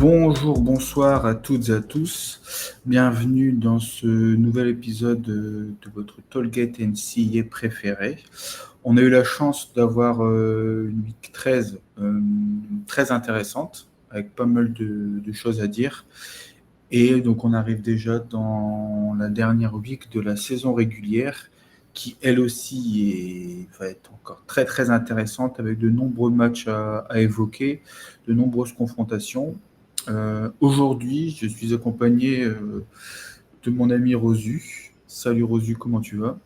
Bonjour, bonsoir à toutes et à tous. Bienvenue dans ce nouvel épisode de votre Tollgate NCAA préféré. On a eu la chance d'avoir une week 13 très intéressante, avec pas mal de choses à dire. Et donc on arrive déjà dans la dernière week de la saison régulière, qui elle aussi va être encore très très intéressante, avec de nombreux matchs à évoquer, de nombreuses confrontations. Aujourd'hui, je suis accompagné de mon ami Rosu. Salut Rosu, comment tu vas?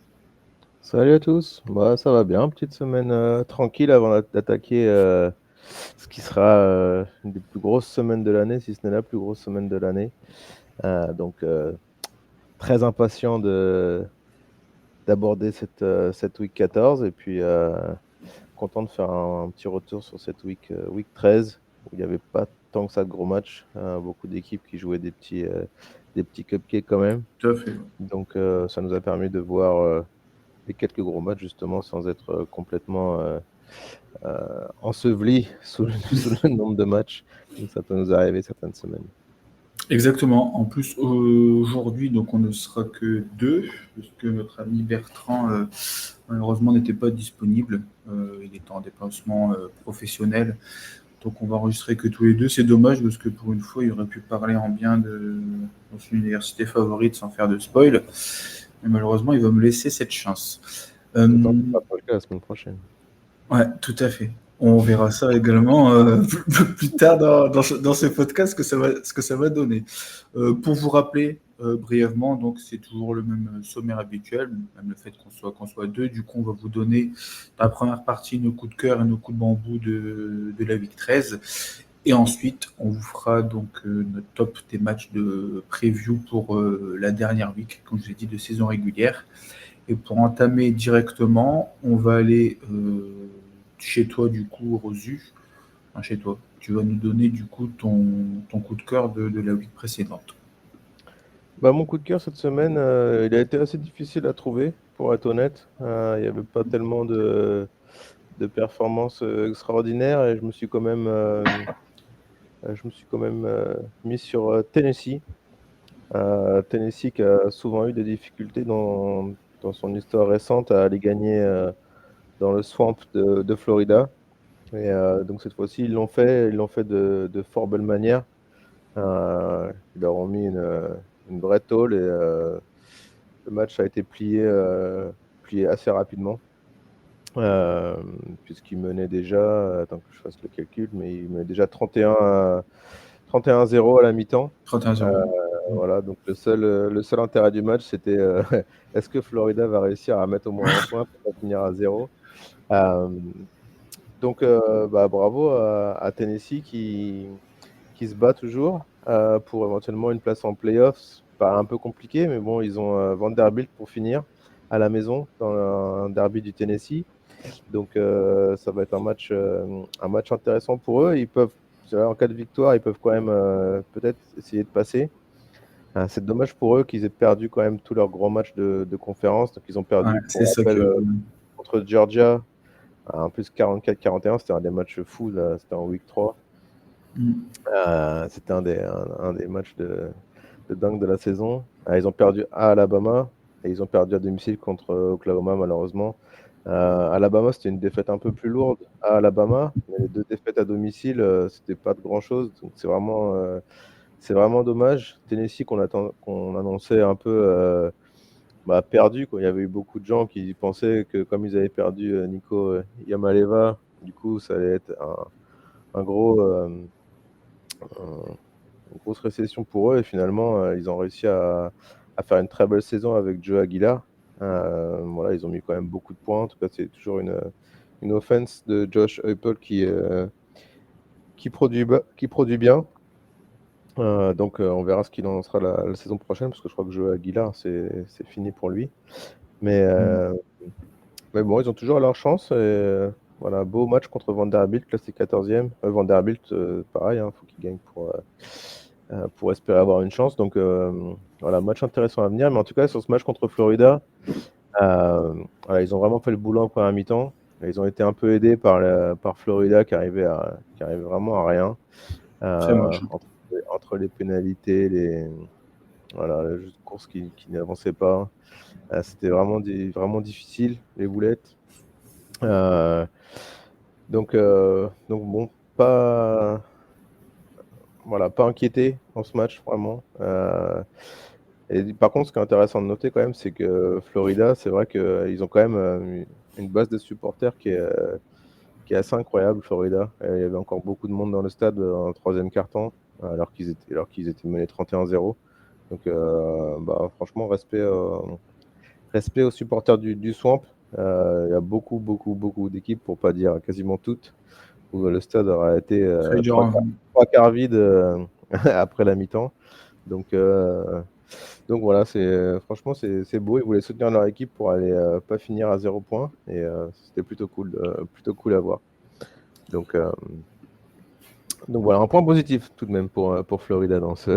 Salut à tous, ça va bien, petite semaine tranquille avant d'attaquer ce qui sera une des plus grosses semaines de l'année, si ce n'est la plus grosse semaine de l'année. Donc très impatient d'aborder cette week 14 et puis content de faire un petit retour sur cette week 13 où il n'y avait pas tant que ça de gros matchs, beaucoup d'équipes qui jouaient des petits cupcakes quand même. Tout à fait. Donc ça nous a permis de voir les quelques gros matchs justement sans être complètement enseveli sous le nombre de matchs, comme ça peut nous arriver certaines semaines. Exactement. En plus, aujourd'hui, donc on ne sera que deux, parce que notre ami Bertrand, malheureusement, n'était pas disponible. Il était en déplacement professionnel. Donc on va enregistrer que tous les deux. C'est dommage parce que pour une fois, il aurait pu parler en bien de son université favorite sans faire de spoil. Mais malheureusement, il va me laisser cette chance. D'autant que Euh, ce sera pas le cas la semaine prochaine. ouais, tout à fait. On verra ça également plus tard dans ce podcast ce que ça va donner. Pour vous rappeler brièvement, donc c'est toujours le même sommaire habituel, même le fait qu'on soit deux. Du coup, on va vous donner dans la première partie nos coups de cœur et nos coups de bambou de la week 13. Et ensuite, on vous fera donc notre top des matchs de preview pour la dernière week, comme je l'ai dit, de saison régulière. Et pour entamer directement, on va aller chez toi, du coup, Rosu. Enfin, chez toi. Tu vas nous donner, du coup, ton coup de cœur de la week précédente. Mon coup de cœur cette semaine, il a été assez difficile à trouver, pour être honnête. Il n'y avait pas tellement de performances extraordinaires et je me suis quand même mis sur Tennessee. Tennessee qui a souvent eu des difficultés dans son histoire récente à aller gagner dans le swamp de Florida. Et donc cette fois-ci, ils l'ont fait de fort belle manière. Ils leur ont mis une vraie tôle et le match a été plié assez rapidement. Euh, Puisqu'ils menaient déjà, attends que je fasse le calcul, mais ils menaient déjà 31-0 à la mi-temps. 31-0. Euh, voilà, donc le seul intérêt du match, c'était est-ce que Florida va réussir à mettre au moins un point pour pas finir à 0. Euh, donc bravo à Tennessee qui se bat toujours pour éventuellement une place en playoffs. Pas un peu compliqué, mais bon, ils ont Vanderbilt pour finir à la maison dans un derby du Tennessee. Donc ça va être un match intéressant pour eux. En cas de victoire, ils peuvent quand même peut-être essayer de passer. C'est dommage pour eux qu'ils aient perdu quand même tous leurs gros matchs de conférence. Donc ils ont Ouais, perdu, c'est pour ça rappel, que. contre Georgia, en plus 44-41. C'était un des matchs fous, là. C'était en week 3. Mm. C'était un des matchs de dingue de la saison. Ils ont perdu à Alabama et ils ont perdu à domicile contre Oklahoma, malheureusement. Alabama, c'était une défaite un peu plus lourde à Alabama, mais les deux défaites à domicile, c'était pas de grand-chose. Donc c'est vraiment dommage. Tennessee, qu'on annonçait un peu perdu, quoi. Il y avait eu beaucoup de gens qui pensaient que comme ils avaient perdu Nico Yamaleva, du coup, ça allait être un gros, un- une grosse récession pour eux. Et finalement, ils ont réussi à faire une très belle saison avec Joe Aguilar. Voilà, ils ont mis quand même beaucoup de points. En tout cas, c'est toujours une offense de Josh Heupel qui produit bien. Donc, on verra ce qu'il en sera la saison prochaine, parce que je crois que Joe Aguilar, c'est fini pour lui. Mais, Mm. euh, mais bon, ils ont toujours leur chance. Et, voilà, beau match contre Vanderbilt, classé 14e. Vanderbilt, pareil, il faut qu'il gagne pour espérer avoir une chance. Donc, voilà, match intéressant à venir. Mais en tout cas, sur ce match contre Florida, voilà, ils ont vraiment fait le boulot en première mi-temps. Et ils ont été un peu aidés par Florida qui arrivait vraiment à rien. Très Euh, moche. entre les pénalités, voilà, le jeu de course qui n'avançait pas, c'était vraiment difficile, les boulettes. Donc bon, pas inquiété dans ce match, vraiment. Et par contre, ce qui est intéressant de noter quand même, c'est que Florida, c'est vrai qu'ils ont quand même une base de supporters qui est assez incroyable, Florida. Il y avait encore beaucoup de monde dans le stade en 3e quart-temps, alors qu'ils étaient menés 31-0. Donc, franchement, respect aux supporters du Swamp. Il y a beaucoup d'équipes, pour pas dire quasiment toutes, où le stade aura été C'est dur, trois quarts vide après la mi-temps. Donc voilà, franchement, c'est beau. Ils voulaient soutenir leur équipe pour aller pas finir à 0 points. Et c'était plutôt cool à voir. Donc voilà, un point positif tout de même pour Florida dans ce,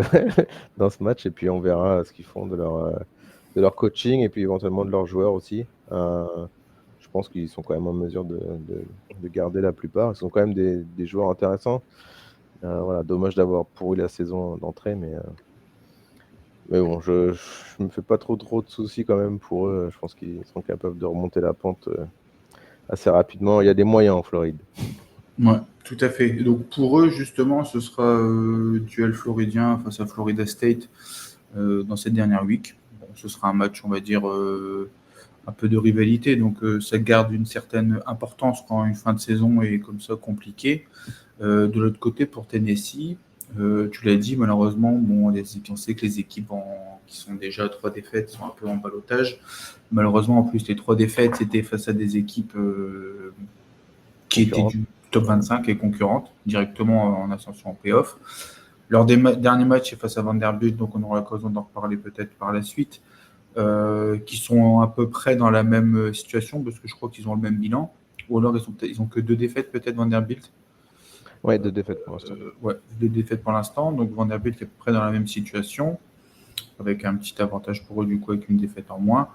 dans ce match. Et puis on verra ce qu'ils font de leur coaching et puis éventuellement de leurs joueurs aussi. Je pense qu'ils sont quand même en mesure de garder la plupart. Ils sont quand même des joueurs intéressants. Voilà, dommage d'avoir pourri la saison d'entrée, mais bon, je me fais pas trop de soucis quand même pour eux. Je pense qu'ils sont capables de remonter la pente assez rapidement. Il y a des moyens en Floride. Ouais, tout à fait. Donc pour eux, justement, ce sera duel floridien face à Florida State dans cette dernière week. Bon, ce sera un match, on va dire, un peu de rivalité. Donc ça garde une certaine importance quand une fin de saison est comme ça compliquée. De l'autre côté, pour Tennessee, tu l'as dit, malheureusement, bon, on sait que les équipes qui sont déjà à 3 défaites sont un peu en ballottage. Malheureusement, en plus, les 3 défaites, c'était face à des équipes qui étaient du top 25 et concurrentes, directement en ascension en playoff. Leur dernier match, c'est face à Vanderbilt, donc on aura l'occasion d'en reparler peut-être par la suite, qui sont à peu près dans la même situation, parce que je crois qu'ils ont le même bilan. Ou alors ils ont que 2 défaites, peut-être Vanderbilt. Ouais, 2 défaites pour l'instant. Ouais, 2 défaites pour l'instant. Donc Vanderbilt est à peu près dans la même situation, avec un petit avantage pour eux, du coup, avec une défaite en moins.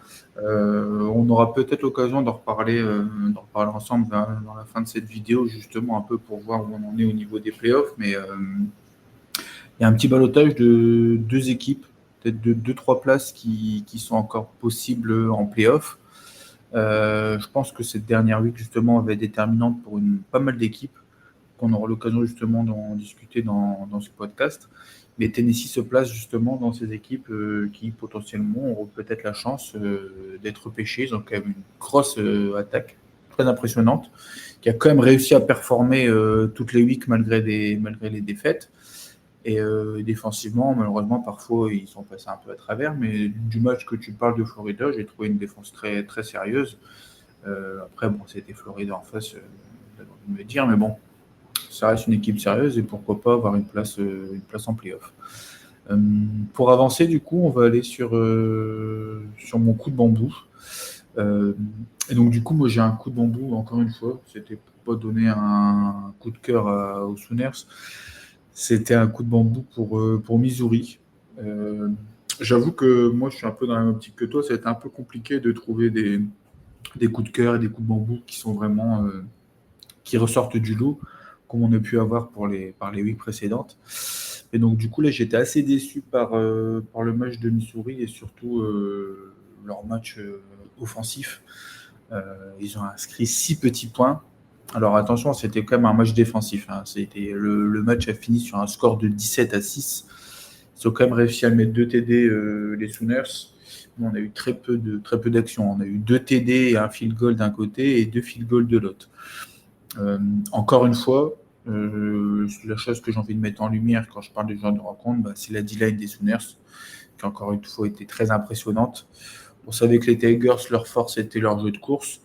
On aura peut-être l'occasion d'en reparler ensemble dans la fin de cette vidéo, justement, un peu pour voir où on en est au niveau des playoffs. Mais il y a un petit ballottage de 2 équipes, peut-être de 2-3 places qui sont encore possibles en playoff. Je pense que cette dernière week, justement, va être déterminante pour pas mal d'équipes, qu'on aura l'occasion justement d'en discuter dans ce podcast. Mais Tennessee se place justement dans ces équipes qui potentiellement auront peut-être la chance d'être pêchées. Ils ont quand même une grosse attaque, très impressionnante, qui a quand même réussi à performer toutes les weeks malgré les défaites. Et défensivement, malheureusement, parfois, ils sont passés un peu à travers. Mais du match que tu parles de Florida, j'ai trouvé une défense très, très sérieuse. Après, bon, c'était Florida en face, de me dire, mais bon, ça reste une équipe sérieuse et pourquoi pas avoir une place en playoff. Pour avancer, du coup, on va aller sur mon coup de bambou. Et donc, du coup, moi, j'ai un coup de bambou, encore une fois. C'était pour pas donner un coup de cœur aux Sooners. C'était un coup de bambou pour Missouri. J'avoue que moi, je suis un peu dans la même optique que toi. Ça a été un peu compliqué de trouver des coups de cœur et des coups de bambou qui sont vraiment qui ressortent du lot, comme on a pu avoir par les weeks précédentes. Et donc, du coup, là, j'étais assez déçu par le match de Missouri et surtout leur match offensif. Ils ont inscrit 6 petits points. Alors, attention, c'était quand même un match défensif. Hein. Le match a fini sur un score de 17-6. Ils ont quand même réussi à mettre 2 TD, les Sooners. On a eu très peu d'actions. On a eu 2 TD et un field goal d'un côté et 2 field goals de l'autre. Encore une fois, la chose que j'ai envie de mettre en lumière quand je parle de genre de rencontre, c'est la D-line des Sooners, qui encore une fois été très impressionnante. On savait que les Tigers, leur force était leur jeu de course,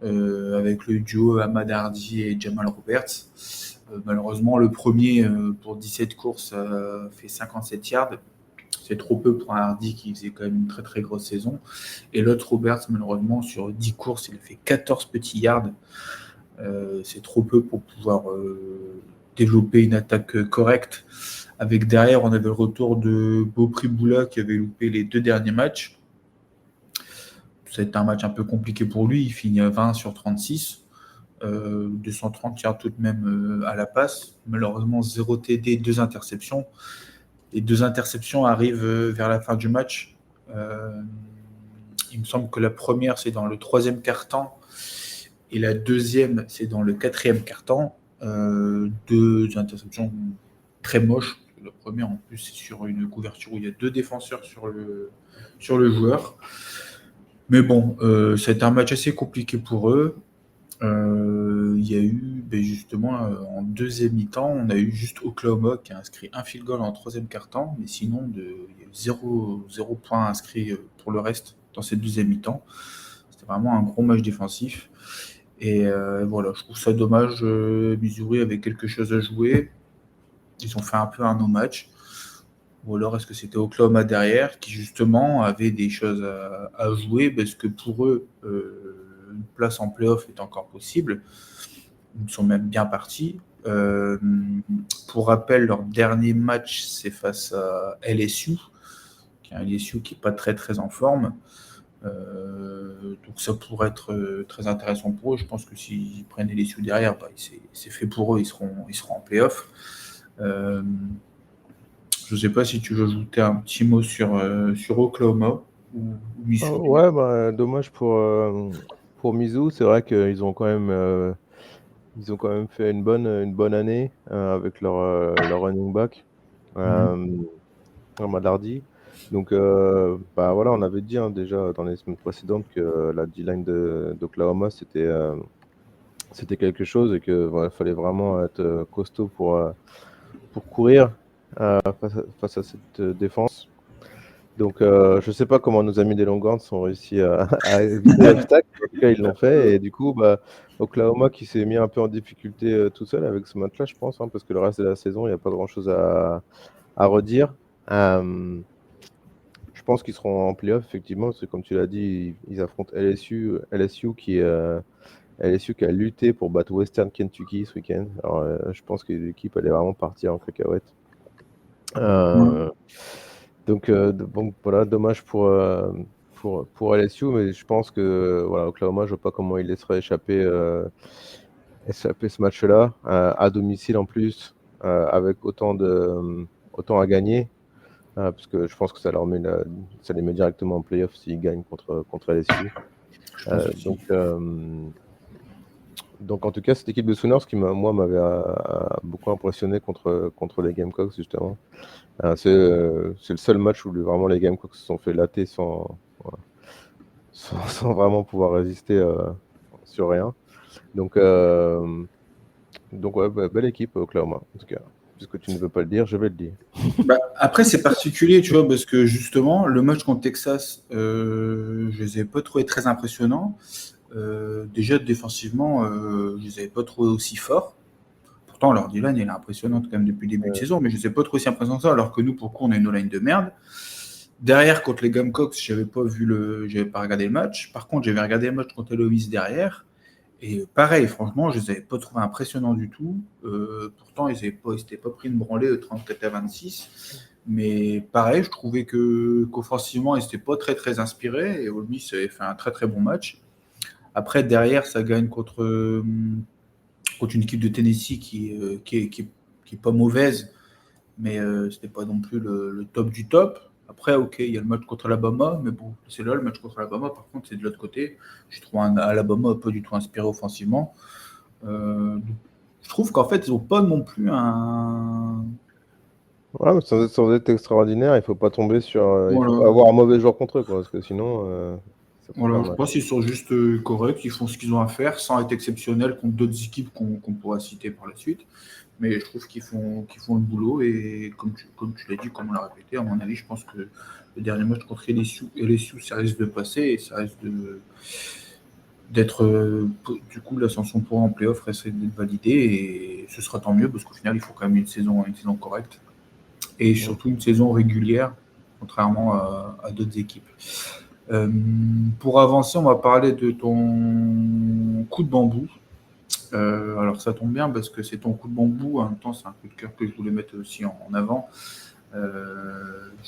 avec le duo Ahmad Hardy et Jamal Roberts. Malheureusement, le premier, pour 17 courses, fait 57 yards. C'est trop peu pour un Hardy qui faisait quand même une très très grosse saison. Et l'autre Roberts, malheureusement, sur 10 courses, il a fait 14 petits yards. C'est trop peu pour pouvoir développer une attaque correcte. Avec derrière, on avait le retour de Beau Priboula qui avait loupé les 2 derniers matchs. C'était un match un peu compliqué pour lui. Il finit à 20 sur 36. 230 yards tout de même à la passe. Malheureusement, 0 TD, 2 interceptions. Les 2 interceptions arrivent vers la fin du match. Il me semble que la première, c'est dans le 3e quart-temps. Et la deuxième, c'est dans le 4e quart-temps. 2 interceptions très moches. La première, en plus, c'est sur une couverture où il y a 2 défenseurs sur le joueur. Mais bon, ça a été un match assez compliqué pour eux. Il y a eu, justement, en deuxième mi-temps, on a eu juste Oklahoma qui a inscrit un field goal en troisième quart-temps, mais sinon, il y a eu zéro point inscrit pour le reste dans cette deuxième mi-temps. C'était vraiment un gros match défensif. Et voilà, je trouve ça dommage. Missouri avait quelque chose à jouer. Ils ont fait un peu un no-match. Ou alors est-ce que c'était Oklahoma derrière qui justement avait des choses à jouer parce que pour eux, une place en playoff est encore possible. Ils sont même bien partis. Pour rappel, leur dernier match, c'est face à LSU, qui est un LSU qui n'est pas très très en forme. Donc ça pourrait être très intéressant pour eux. Je pense que s'ils prennent LSU derrière, c'est fait pour eux, ils seront en playoff. Je ne sais pas si tu veux ajouter un petit mot sur Oklahoma ou Missouri. Ouais, dommage pour Mizzou. C'est vrai qu'ils ont quand même fait une bonne année avec leur running back, Malardi. Donc, voilà, on avait dit déjà dans les semaines précédentes que la D-line d'Oklahoma, c'était quelque chose et qu'il fallait vraiment être costaud pour courir face à cette défense. Donc, je ne sais pas comment nos amis des Longhorns ont réussi à éviter l'obstacle. En tout cas, ils l'ont fait. Et du coup, Oklahoma qui s'est mis un peu en difficulté tout seul avec ce match-là, je pense, parce que le reste de la saison, il n'y a pas grand-chose à redire. Je pense qu'ils seront en playoff, effectivement, parce que comme tu l'as dit, ils affrontent LSU qui a lutté pour battre Western Kentucky ce week-end. Alors, je pense que l'équipe allait vraiment partir en cacahuète. Donc voilà, dommage pour LSU, mais je pense que Oklahoma, je vois pas comment il laisserait échapper ce match-là à domicile en plus, avec autant à gagner, parce que je pense que ça les met directement en playoff s'ils gagnent contre LSU. Donc en tout cas, cette équipe de Sooners qui m'avait beaucoup impressionné contre les Gamecocks justement. C'est le seul match où vraiment les Gamecocks se sont fait latter sans vraiment pouvoir résister sur rien. Donc ouais, belle équipe Oklahoma en tout cas. Puisque tu ne veux pas le dire, je vais le dire. Après, c'est particulier, tu vois, parce que justement, le match contre Texas, je les ai pas trouvés très impressionnants. Déjà, défensivement, je les avais pas trouvés aussi forts. Pourtant, leur D-line, elle est impressionnante quand même depuis le début de saison, mais je ne les ai pas trouvés aussi impressionnants que ça, alors que nous, pour le coup, on a une line de merde. Derrière, contre les Gamecocks, j'avais pas regardé le match. Par contre, j'avais regardé le match contre Ole Miss derrière. Et pareil, franchement, je ne les avais pas trouvés impressionnants du tout. Pourtant, ils s'étaient pas pris une branlée de 34-26. Mais pareil, je trouvais qu'offensivement, ils n'étaient pas très, très inspirés. Et Ole Miss avait fait un très, très bon match. Après, derrière, ça gagne contre une équipe de Tennessee qui est pas mauvaise, mais c'était pas non plus le top du top. Après, ok, il y a le match contre Alabama, mais bon, c'est là le match contre Alabama. Par contre, c'est de l'autre côté. Je trouve un Alabama pas du tout inspiré offensivement. Je trouve qu'en fait, ils n'ont pas non plus un. Ouais, mais sans être extraordinaire, il faut pas tomber sur. Il Voilà. faut pas avoir un mauvais joueur contre eux, parce que sinon. Voilà, je pense qu'ils sont juste corrects, ils font ce qu'ils ont à faire sans être exceptionnels contre d'autres équipes qu'on pourra citer par la suite. Mais je trouve qu'ils font le boulot et comme tu l'as dit, comme on l'a répété, à mon avis, je pense que le dernier match contre LSU, ça risque de passer et ça risque d'être du coup l'ascension pour en playoff risque d'être validée et ce sera tant mieux parce qu'au final il faut quand même une saison correcte et surtout une saison régulière contrairement à d'autres équipes. Pour avancer, on va parler de ton coup de bambou. Alors ça tombe bien parce que c'est ton coup de bambou, en même temps c'est un coup de cœur que je voulais mettre aussi en avant. Je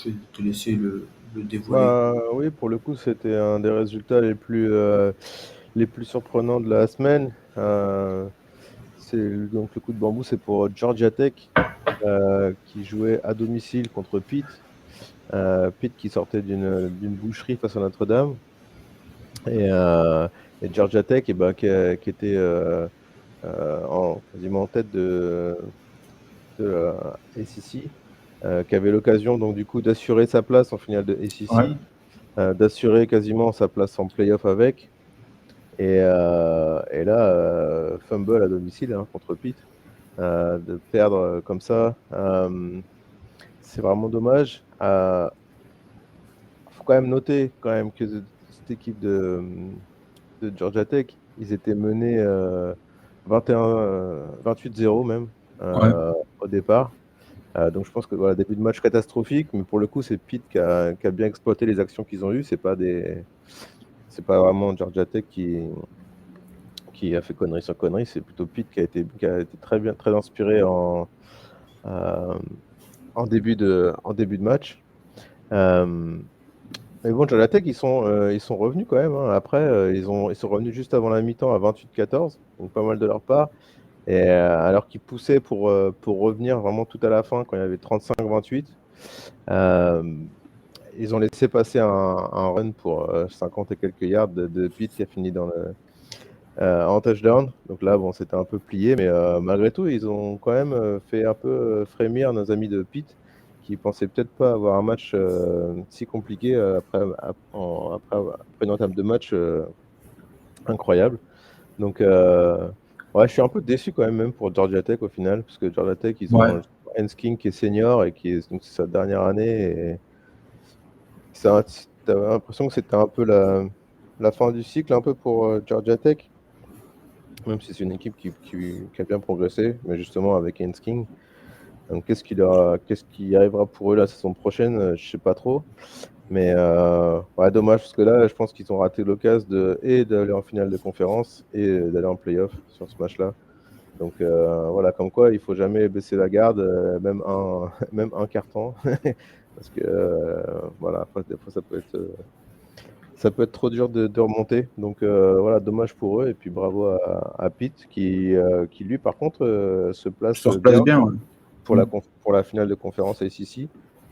vais te laisser le dévoiler. Oui, pour le coup, c'était un des résultats les plus surprenants de la semaine. Donc le coup de bambou, c'est pour Georgia Tech qui jouait à domicile contre Pitt. Pitt qui sortait d'une boucherie face à Notre-Dame. Et Georgia Tech qui était quasiment en tête de ACC, qui avait l'occasion donc du coup d'assurer sa place en finale de Ouais. ACC, d'assurer quasiment sa place en playoff avec. Et là, fumble à domicile contre Pitt, de perdre comme ça, c'est vraiment dommage. Faut quand même noter quand même que cette équipe de Georgia Tech, ils étaient menés 28-0 même Ouais. au départ. Donc je pense que voilà, début de match catastrophique, mais pour le coup, c'est Pitt qui a bien exploité les actions qu'ils ont eues. C'est pas vraiment Georgia Tech qui a fait connerie sur connerie, c'est plutôt Pitt qui a été très inspiré euh, en début de match. Euh, mais bon, Georgia Tech, ils sont revenus quand même, hein. Après, ils sont revenus juste avant la mi-temps à 28-14, donc pas mal de leur part. Et alors qu'ils poussaient pour revenir vraiment tout à la fin, quand il y avait 35-28, euh, ils ont laissé passer un run pour 50 et quelques yards de Pitt qui a fini en touchdown. Donc là, bon, c'était un peu plié, mais malgré tout, ils ont quand même fait un peu frémir nos amis de Pitt qui pensaient peut-être pas avoir un match si compliqué après une entame de match incroyable. Donc, ouais, je suis un peu déçu quand même pour Georgia Tech au final, parce que Georgia Tech, ils Ouais. ont King qui est senior et donc c'est sa dernière année. Et ça, t'avais l'impression que c'était un peu la fin du cycle un peu pour Georgia Tech, même si c'est une équipe qui a bien progressé, mais justement avec Haynes King. Donc qu'est-ce qui arrivera pour eux la saison prochaine, je sais pas trop. Mais ouais, dommage, parce que là, je pense qu'ils ont raté l'occasion d'aller en finale de conférence et d'aller en playoff sur ce match-là. Donc voilà, comme quoi il faut jamais baisser la garde, même même un carton, parce que voilà, après, des fois ça peut être trop dur de remonter. Donc voilà, dommage pour eux et puis bravo à Pitt qui lui par contre se place Ça se place bien bien. Ouais. pour la finale de conférence ACC,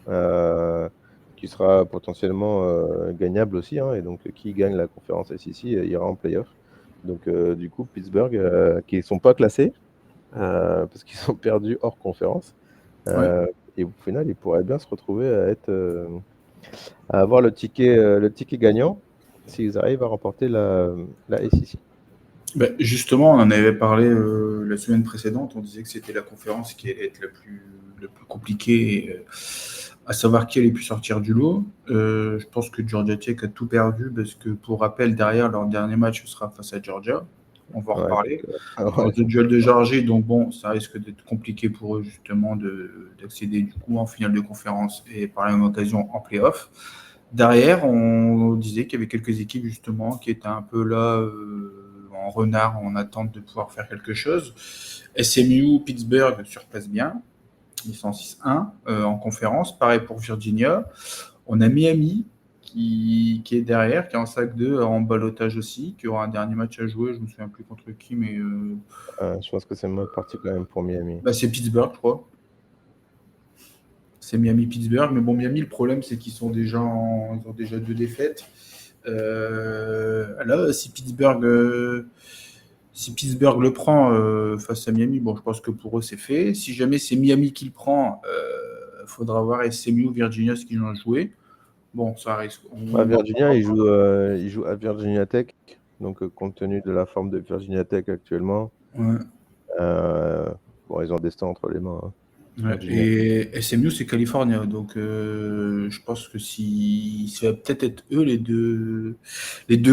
euh, qui sera potentiellement gagnable aussi, hein. Et donc qui gagne la conférence ACC ira en playoff. Donc du coup Pittsburgh qui ne sont pas classés parce qu'ils ont perdu hors conférence. Ouais. Euh, et au final, ils pourraient bien se retrouver à avoir le ticket gagnant s'ils arrivent à remporter la SEC. Ben, justement, on en avait parlé la semaine précédente. On disait que c'était la conférence qui allait être la plus compliquée, à savoir qui allait pu sortir du lot. Je pense que Georgia Tech a tout perdu parce que, pour rappel, derrière, leur dernier match sera face à Georgia. On va en Ouais, reparler. ouais, Lors du duel de Georgie, donc bon, ça risque d'être compliqué pour eux justement d'accéder du coup en finale de conférence et par la même occasion en playoff. Derrière, on disait qu'il y avait quelques équipes justement qui étaient un peu là en renard en attente de pouvoir faire quelque chose. SMU, Pittsburgh surpasse bien. Ils sont 6-1 en conférence. Pareil pour Virginia. On a Miami qui est derrière, qui est en sac 2 en balotage aussi, qui aura un dernier match à jouer. Je ne me souviens plus contre qui, mais je pense que c'est mal parti quand même pour Miami. bah, c'est Pittsburgh, je crois. C'est Miami-Pittsburgh. Mais bon, Miami, le problème, c'est qu'ils ils ont déjà 2 défaites. Là, si Pittsburgh le prend face à Miami, bon, je pense que pour eux, c'est fait. Si jamais c'est Miami qui le prend, il faudra voir SMU ou Virginia ce qu'ils ont joué. Bon, ça risque. Virginia, il joue à Virginia Tech, donc compte tenu de la forme de Virginia Tech actuellement, Ouais. euh, bon, ils ont le destin entre les mains, hein, Ouais. Virginia. Et SMU, c'est California. Donc, je pense que ça va peut-être être eux les deux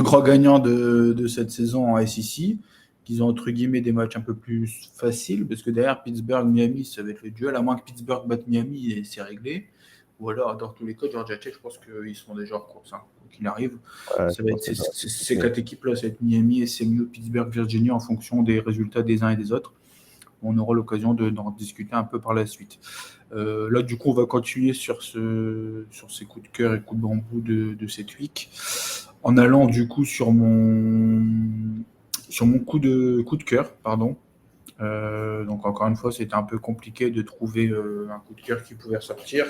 grands gagnants de cette saison en SEC, qu'ils ont entre guillemets des matchs un peu plus faciles, parce que derrière Pittsburgh, Miami, ça va être le duel, à moins que Pittsburgh batte Miami et c'est réglé. Ou alors, dans tous les cas, Georgia Tech, je pense qu'ils sont déjà en course. Hein. Quoi qu'il arrive, Ouais, ça je va être pense que ça va ces continuer. 4 équipes-là, ça va être Miami, SMU, Pittsburgh, Virginia, en fonction des résultats des uns et des autres. On aura l'occasion d'en discuter un peu par la suite. Là, du coup, on va continuer sur ces coups de cœur et coups de bambou de cette week, en allant du coup sur Sur mon coup de cœur, pardon. Donc encore une fois, c'était un peu compliqué de trouver un coup de cœur qui pouvait ressortir.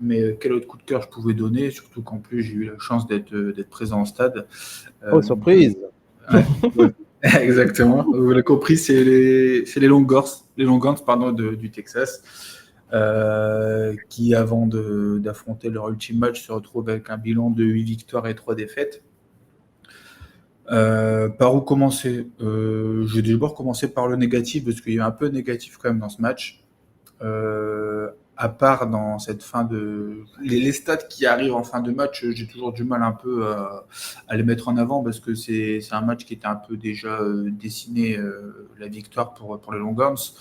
Mais quel autre coup de cœur je pouvais donner, surtout qu'en plus j'ai eu la chance d'être présent au stade. Oh, surprise! Ouais, ouais. Exactement. Vous l'avez compris, c'est les Longhorns pardon, du Texas, qui avant d'affronter leur ultime match se retrouvent avec un bilan de 8 victoires et 3 défaites. Par où commencer? Je vais d'abord commencer par le négatif, parce qu'il y a un peu de négatif quand même dans ce match. À part dans cette fin de... Les stats qui arrivent en fin de match, j'ai toujours du mal un peu à les mettre en avant, parce que c'est un match qui était un peu déjà dessiné, la victoire pour les Longhorns.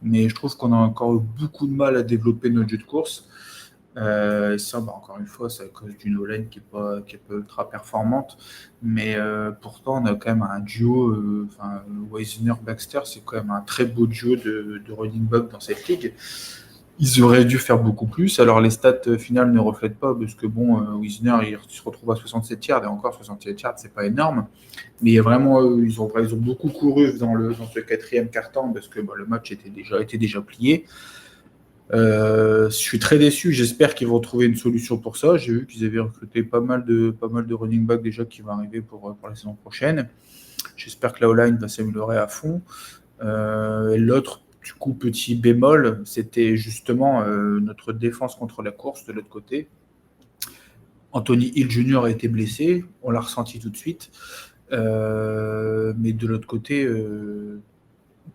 Mais je trouve qu'on a encore eu beaucoup de mal à développer notre jeu de course. Ça, encore une fois, c'est à cause d'une O-line qui est pas ultra performante. Mais pourtant, on a quand même un duo, Wisner-Baxter, c'est quand même un très beau duo de running back dans cette ligue. Ils auraient dû faire beaucoup plus. Alors, les stats finales ne reflètent pas, parce que Wisner, il se retrouve à 67 yards, et encore 67 yards, c'est pas énorme. Mais il y a vraiment, ils ont beaucoup couru dans ce quatrième quart-temps, parce que le match était déjà plié. Je suis très déçu. J'espère qu'ils vont trouver une solution pour ça. J'ai vu qu'ils avaient recruté pas mal de running back déjà qui vont arriver pour la saison prochaine. J'espère que la O-line va s'améliorer à fond. Et l'autre, du coup, petit bémol, c'était justement notre défense contre la course de l'autre côté. Anthony Hill Jr. a été blessé, on l'a ressenti tout de suite. Mais de l'autre côté,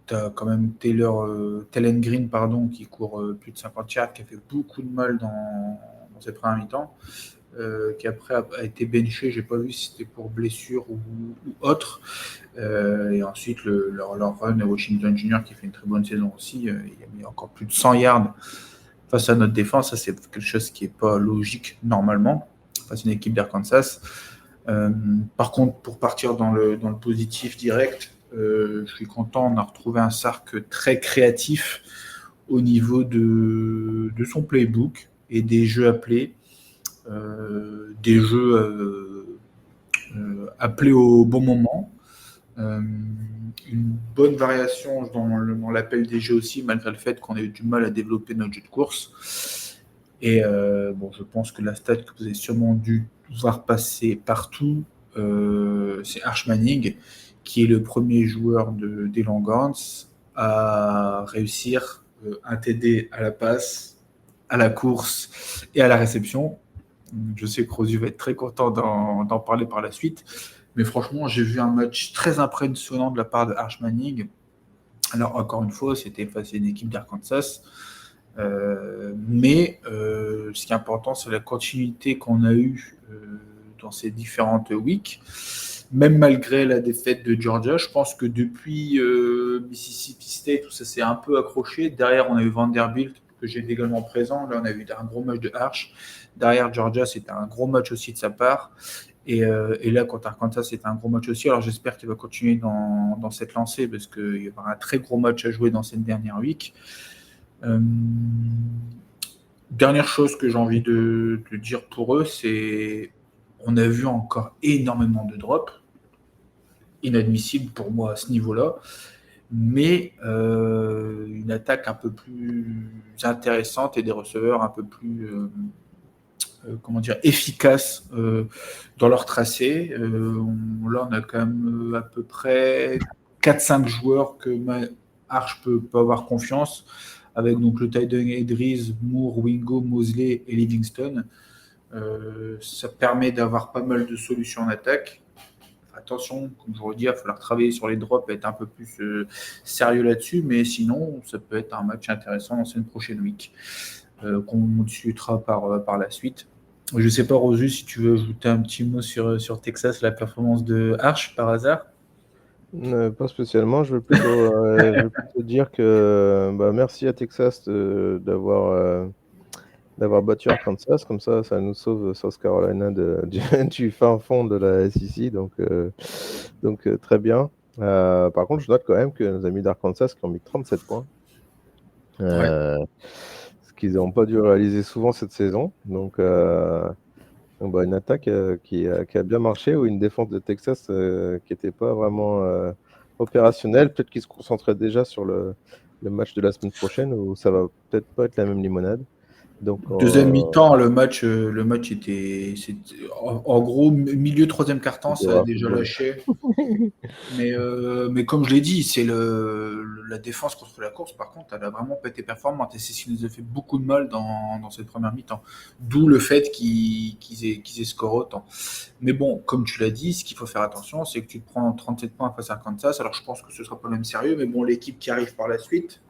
tu as quand même Tellen Green, pardon, qui court plus de 50 yards, qui a fait beaucoup de mal dans cette première mi-temps, qui après a été benché, j'ai pas vu si c'était pour blessure ou autre. Et ensuite, leur run à Washington Junior, qui fait une très bonne saison aussi, il a mis encore plus de 100 yards face à notre défense. Ça, c'est quelque chose qui n'est pas logique normalement, face à une équipe d'Arkansas. Par contre, pour partir dans le positif direct, je suis content, on a retrouvé un Sark très créatif au niveau de son playbook et des jeux appelés, des jeux appelés au bon moment. Une bonne variation dans l'appel des jeux aussi, malgré le fait qu'on ait eu du mal à développer notre jeu de course. Et je pense que la stat que vous avez sûrement dû voir passer partout, c'est Arch Manning, qui est le premier joueur des Longhorns à réussir un TD à la passe, à la course et à la réception. Je sais que Rosu va être très content d'en parler par la suite. Mais franchement, j'ai vu un match très impressionnant de la part de Arch Manning. Alors, encore une fois, c'était face à une équipe d'Arkansas. Mais ce qui est important, c'est la continuité qu'on a eue dans ces différentes weeks. Même malgré la défaite de Georgia, je pense que depuis Mississippi State, tout ça s'est un peu accroché. Derrière, on a eu Vanderbilt, que j'ai également présent. Là, on a eu un gros match de Arch. Derrière Georgia, c'était un gros match aussi de sa part. Et là, contre Arkansas, c'était un gros match aussi. Alors, j'espère qu'il va continuer dans cette lancée, parce qu'il y aura un très gros match à jouer dans cette dernière week. Dernière chose que j'ai envie de dire pour eux, c'est on a vu encore énormément de drops, inadmissible pour moi à ce niveau-là, mais une attaque un peu plus intéressante et des receveurs un peu plus efficaces dans leur tracé. Là, on a quand même à peu près 4-5 joueurs que Arch peut avoir confiance, avec donc le tight end Edris, Moore, Wingo, Mosley et Livingston. Ça permet d'avoir pas mal de solutions en attaque. Attention, comme je vous le dis, il va falloir travailler sur les drops et être un peu plus sérieux là-dessus, mais sinon, ça peut être un match intéressant dans cette prochaine week, qu'on discutera par la suite. Je ne sais pas, Rosu, si tu veux ajouter un petit mot sur Texas, la performance de Arch, par hasard. Pas spécialement, je veux plutôt dire que merci à Texas d'avoir battu Arkansas, comme ça nous sauve South Carolina du fin fond de la SEC, donc très bien. Par contre, je note quand même que nos amis d'Arkansas qui ont mis 37 points, ce qu'ils n'ont pas dû réaliser souvent cette saison, donc Donc, une attaque qui a bien marché, ou une défense de Texas qui n'était pas vraiment opérationnelle. Peut-être qu'ils se concentraient déjà sur le match de la semaine prochaine, où ça va peut-être pas être la même limonade. Donc, Deuxième mi-temps, le match en gros, milieu troisième quart-temps, c'était ça a un déjà football. lâché. Mais comme je l'ai dit, c'est la défense contre la course, par contre, elle a vraiment pas été performante. Et c'est ce qui nous a fait beaucoup de mal dans cette première mi-temps. D'où le fait qu'ils aient score autant. Mais bon, comme tu l'as dit, ce qu'il faut faire attention, c'est que tu te prends 37 points face à Kansas. Alors je pense que ce sera pas le même sérieux, mais bon, l'équipe qui arrive par la suite,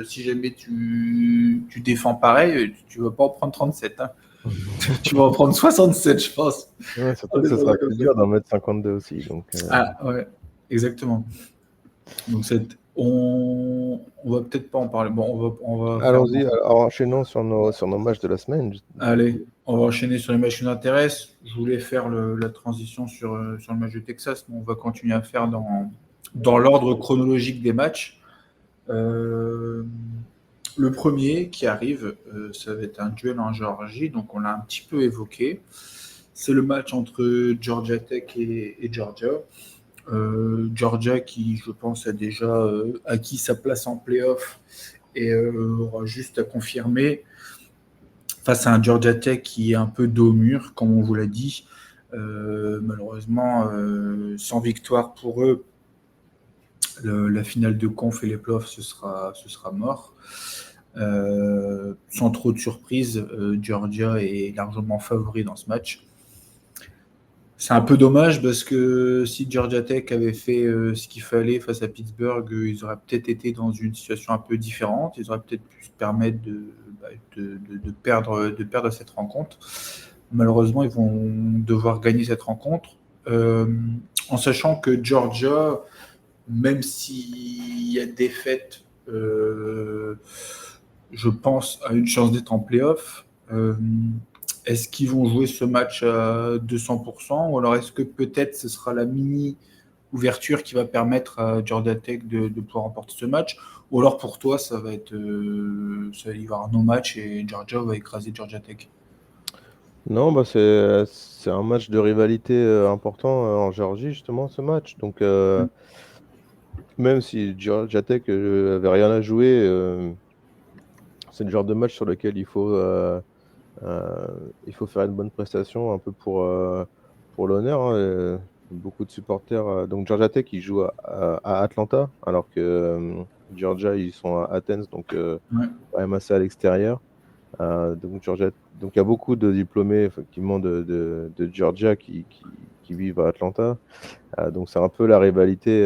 si jamais tu défends pareil, tu ne vas pas en prendre 37. Hein. Tu vas en prendre 67, je pense. Ouais, surtout On que est ce pas sera d'accord plus ça. dur d'en mettre 52 aussi. Donc, Ah ouais, exactement. Donc on va peut-être pas en parler. Bon, on va faire. allons-y, alors, enchaînons sur nos matchs de la semaine. Du Allez, coup, on va enchaîner sur les matchs qui nous intéressent. Je voulais faire la transition sur le match de Texas, mais on va continuer à faire dans l'ordre chronologique des matchs. Euh, le premier qui arrive, ça va être un duel en Géorgie, donc on l'a un petit peu évoqué. C'est le match entre Georgia Tech et Georgia. Georgia qui, je pense, a déjà acquis sa place en playoff et aura juste à confirmer face à un Georgia Tech qui est un peu dos au mur, comme on vous l'a dit. Malheureusement, sans victoire pour eux, la finale de conf et les playoffs, ce sera mort. Sans trop de surprise, Georgia est largement favori dans ce match. C'est un peu dommage parce que si Georgia Tech avait fait ce qu'il fallait face à Pittsburgh, ils auraient peut-être été dans une situation un peu différente. Ils auraient peut-être pu se permettre bah, de perdre cette rencontre. Malheureusement, ils vont devoir gagner cette rencontre. Euh, En sachant que Georgia, même s'il y a défaite, je pense, a une chance d'être en playoff. Est-ce qu'ils vont jouer ce match à 200% ou alors est-ce que peut-être ce sera la mini ouverture qui va permettre à Georgia Tech de pouvoir remporter ce match? Ou alors pour toi, ça va être, il va y avoir no match et Georgia va écraser Georgia Tech? non, c'est un match de rivalité important en Géorgie, justement, ce match. Donc, même si Georgia Tech avait rien à jouer, c'est le genre de match sur lequel il faut faire une bonne prestation un peu pour l'honneur, hein. Beaucoup de supporters. Donc Georgia Tech, ils jouent à Atlanta, alors que Georgia, ils sont à Athens, donc Ouais. quand même assez à l'extérieur. Donc il y a beaucoup de diplômés effectivement de Georgia qui vivent à Atlanta. Donc c'est un peu la rivalité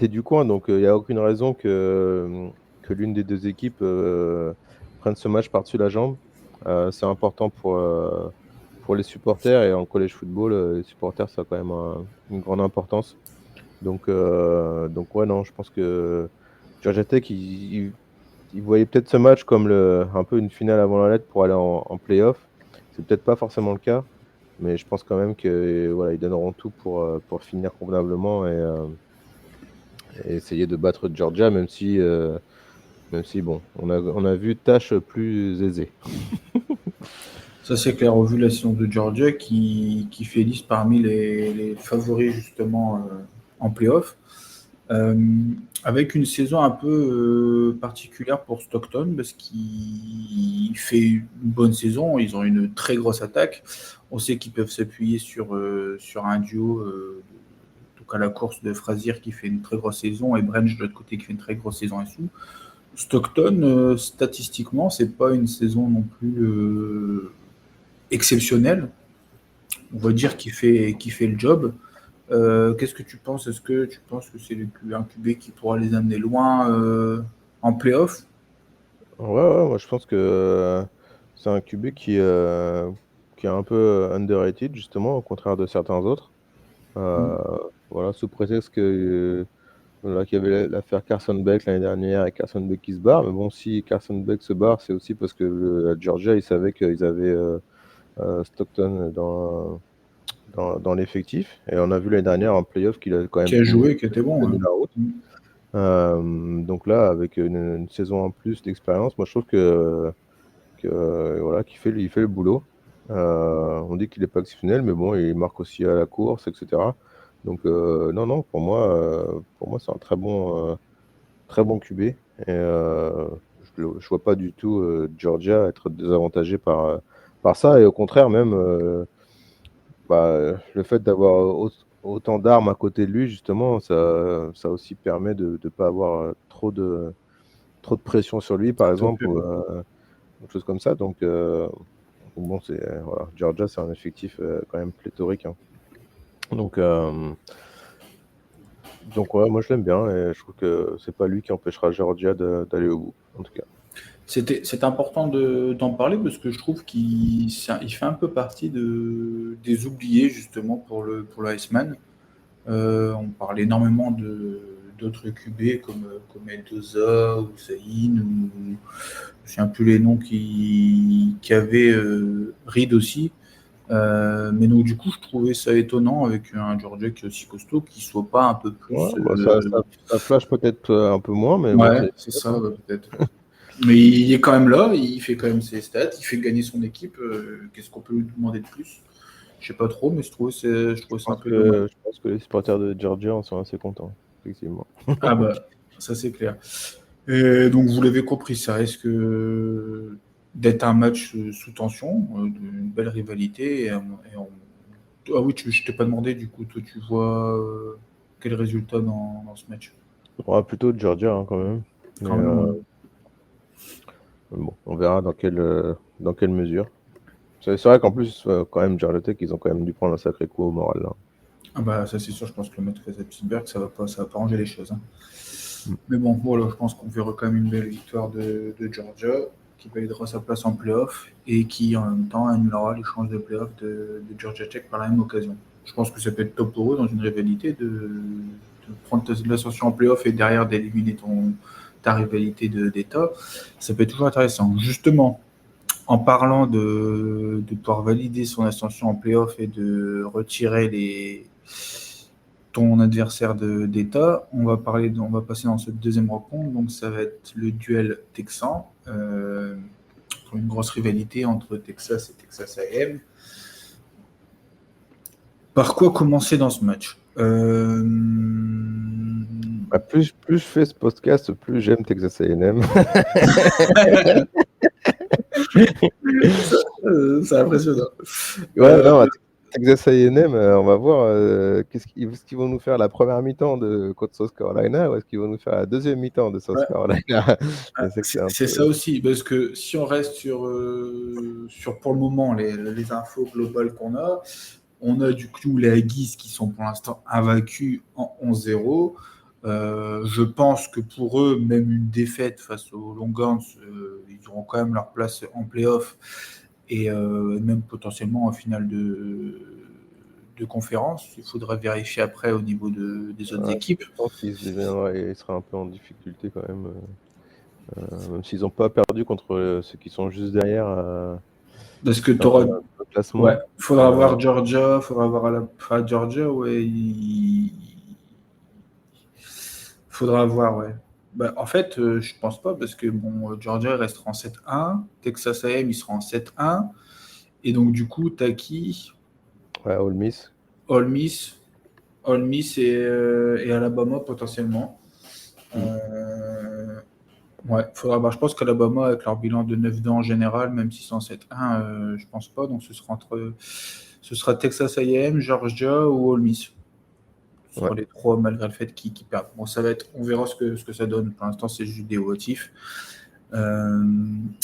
du coin. Donc il n'y a aucune raison que l'une des deux équipes prenne ce match par-dessus la jambe. C'est important pour les supporters, et en college football, les supporters, ça a quand même une grande importance. Donc ouais, non, je pense que Georgia Tech, ils voyaient peut-être ce match comme un peu une finale avant la lettre pour aller en play-off. C'est peut-être pas forcément le cas, mais je pense quand même que voilà, ils donneront tout pour finir convenablement et essayer de battre Georgia, même si bon, on a vu tâche plus aisée. Ça, c'est clair, au vu de la saison de Georgia qui fait liste parmi les favoris justement en playoff. Euh, Avec une saison un peu particulière pour Stockton parce qu'il fait une bonne saison, ils ont une très grosse attaque. On sait qu'ils peuvent s'appuyer sur un duo, donc à la course de Frazier qui fait une très grosse saison et Branch de l'autre côté qui fait une très grosse saison et sous. Stockton, statistiquement, c'est pas une saison non plus exceptionnelle. On va dire qu'il fait le job. Qu'est-ce que tu penses? Est-ce que tu penses que c'est un QB qui pourra les amener loin en playoff? Ouais, ouais, moi je pense que c'est un QB qui est un peu underrated, justement, au contraire de certains autres. Euh, voilà, sous prétexte voilà, qu'il y avait l'affaire Carson Beck l'année dernière et Carson Beck qui se barre. Mais bon, si Carson Beck se barre, c'est aussi parce que la Georgia, ils savaient qu'ils avaient Stockton dans l'effectif. Et on a vu l'année dernière en playoff qu'il a quand même Qui a tenu, joué, qui était bon. tenu Hein. la route. Donc là, avec une saison en plus d'expérience, moi je trouve que voilà, qu'il fait le boulot. On dit qu'il n'est pas exceptionnel, mais bon, il marque aussi à la course, etc. Donc, non, pour moi, c'est un très bon QB. Et je ne vois pas du tout Georgia être désavantagé par ça. Et au contraire, même, le fait d'avoir autant d'armes à côté de lui, justement, ça aussi permet de ne pas avoir trop de pression sur lui, par exemple, ou quelque chose comme ça. Donc, bon, voilà. Georgia, c'est un effectif quand même pléthorique, hein. Donc, ouais, moi je l'aime bien et je trouve que c'est pas lui qui empêchera Georgia d'aller au bout, en tout cas. C'est important d'en parler parce que je trouve il fait un peu partie des oubliés justement pour le Iceman. On parle énormément d'autres QB comme Mendoza ou Zayn ou je ne sais plus les noms qui avaient Reed aussi. Mais donc du coup je trouvais ça étonnant avec un Georgia qui est aussi costaud qui soit pas un peu Ouais, plus ça flash peut-être un peu moins, mais bon, ouais c'est ça peut-être. Mais il est quand même là, il fait quand même ses stats, il fait gagner son équipe. Qu'est-ce qu'on peut lui demander de plus? Je sais pas trop, mais je trouvais ça un peu dommage. Je pense que les supporters de Georgia en sont assez contents, effectivement. Ah bah, ça c'est clair. Et donc vous l'avez compris, ça risque d'être un match sous tension, d'une belle rivalité. Ah oui, je t'ai pas demandé, du coup, toi tu vois quel résultat dans ce match? Ouais, plutôt de Georgia, hein, quand même. Mais, Quand même, ouais. bon, on verra dans quelle mesure. C'est vrai qu'en plus, quand même, Georgia Tech, ils ont quand même dû prendre un sacré coup au moral, là. Ah bah ça c'est sûr, je pense que le match face à Pittsburgh, ça va pas ranger les choses, hein. Mm. Mais bon, voilà, je pense qu'on verra quand même une belle victoire de Georgia, qui validera sa place en playoff et qui en même temps annulera les chances de playoff de Georgia Tech par la même occasion. Je pense que ça peut être top pour eux dans une rivalité de prendre l'ascension en playoff et derrière d'éliminer ta rivalité d'État. Ça peut être toujours intéressant. Justement, en parlant de pouvoir valider son ascension en playoff et de retirer ton adversaire d'État, on va passer dans cette deuxième rencontre. Donc, ça va être le duel texan, pour une grosse rivalité entre Texas et Texas A&M. Par quoi commencer dans ce match? Plus je fais ce podcast, plus j'aime Texas A&M. C'est impressionnant. Ouais, non, Texas A&M, on va voir est-ce qu'ils vont nous faire la première mi-temps contre South Carolina ou est-ce qu'ils vont nous faire la deuxième mi-temps de South Ouais. Carolina? Je sais que c'est un C'est ça peu... aussi, parce que si on reste sur pour le moment les infos globales qu'on a, on a du coup les Aggies qui sont pour l'instant invaincus en 11-0. Je pense que pour eux, même une défaite face aux Longhorns, ils auront quand même leur place en playoff et même potentiellement en finale de conférence. Il faudra vérifier après au niveau des autres équipes. Je pense qu'ils seraient un peu en difficulté quand même. Même s'ils n'ont pas perdu contre ceux qui sont juste derrière Parce que tu dans auras. le Ouais, classement. faudra voir Georgia, faudra voir Georgia, ouais. Faudra voir, ouais. Bah, en fait, je pense pas, parce que bon, Georgia restera en 7-1, Texas A&M il sera en 7-1, et donc du coup, t'as qui? Ouais, Ole Miss. Ole Miss, et Alabama potentiellement. Ouais, faudra voir. Je pense qu'Alabama, avec leur bilan de 9-2 en général, même s'ils sont en 7-1, je pense pas. Donc ce sera Texas A&M, Georgia ou Ole Miss. Ce Ouais. sera les trois, malgré le fait qu'ils perdent. Bon, on verra ce que ça donne. Pour l'instant, c'est juste des what-if.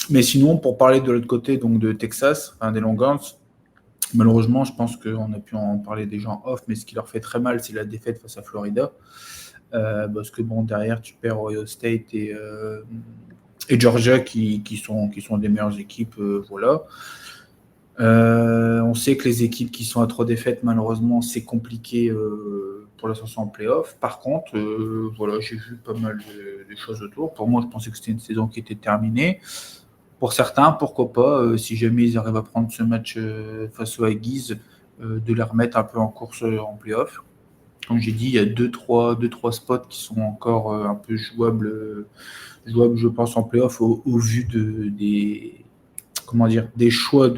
Mais sinon, pour parler de l'autre côté, donc de Texas, des Longhorns, malheureusement, je pense qu'on a pu en parler déjà en off, mais ce qui leur fait très mal, c'est la défaite face à Florida. Parce que bon, derrière, tu perds Ohio State et Georgia qui sont des meilleures équipes. Voilà. On sait que les équipes qui sont à 3 défaites, malheureusement, c'est compliqué pour l'ascension en playoff. Par contre, voilà, j'ai vu pas mal de choses autour. Pour moi, je pensais que c'était une saison qui était terminée. Pour certains, pourquoi pas, si jamais ils arrivent à prendre ce match face aux Aggies, de les remettre un peu en course en playoff. Comme j'ai dit, il y a deux, trois spots qui sont encore un peu jouables, je pense, en playoff au vu comment dire, des choix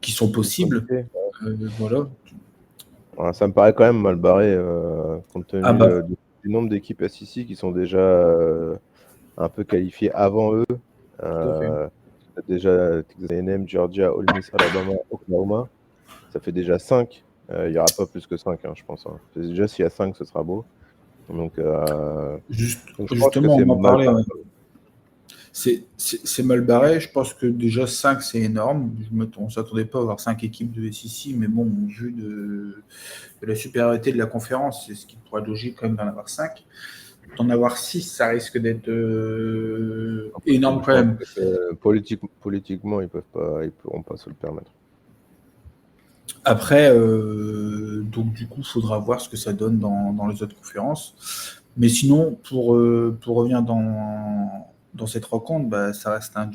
qui sont possibles. Voilà. Ouais, ça me paraît quand même mal barré, compte tenu du nombre d'équipes SEC qui sont déjà un peu qualifiées avant eux. Déjà Texas A&M, Georgia, Ole Miss, Alabama, Oklahoma. Ça fait déjà 5. Il n'y aura pas plus que 5, je pense. Déjà, s'il y a 5, ce sera beau. Donc, je pense que Justement, c'est on en mal parlait. barré. C'est mal barré. Je pense que déjà 5, c'est énorme. On ne s'attendait pas à avoir 5 équipes de SEC, mais bon, vu de la supériorité de la conférence, c'est ce qui pourrait être logique quand même d'en avoir 5. D'en avoir 6, ça risque d'être énorme quand même. Politiquement, ils pourront pas se le permettre. Après, donc du coup, il faudra voir ce que ça donne dans les autres conférences. Mais sinon, pour revenir dans cette rencontre, ça reste ça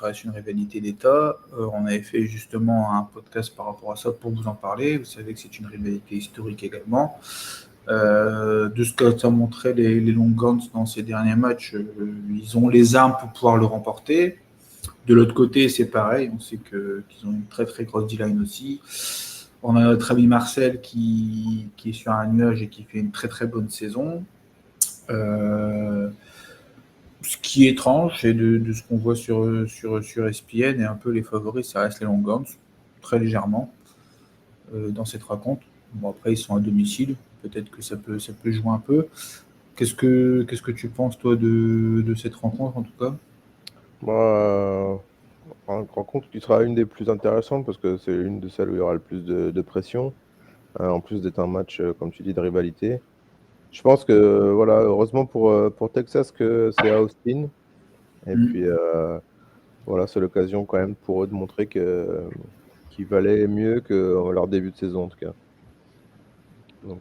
reste une rivalité d'État. On avait fait justement un podcast par rapport à ça pour vous en parler. Vous savez que c'est une rivalité historique également. De ce que ça montré les Longhorns dans ces derniers matchs, ils ont les armes pour pouvoir le remporter. De l'autre côté, c'est pareil. On sait qu'ils ont une très très grosse D-line aussi. On a notre ami Marcel qui est sur un nuage et qui fait une très très bonne saison. Ce qui est étrange, c'est de ce qu'on voit sur ESPN et un peu les favoris, ça reste les Longhorns, très légèrement, dans cette rencontre. Bon, après, ils sont à domicile. Peut-être que ça peut jouer un peu. Qu'est-ce que tu penses, toi, de cette rencontre, en tout cas? Moi, rencontre qui sera une des plus intéressantes parce que c'est une de celles où il y aura le plus de pression, en plus d'être un match, comme tu dis, de rivalité. Je pense que, voilà, heureusement pour Texas que c'est à Austin. Et puis, voilà, c'est l'occasion quand même pour eux de montrer qu'ils valaient mieux que leur début de saison, en tout cas. Donc,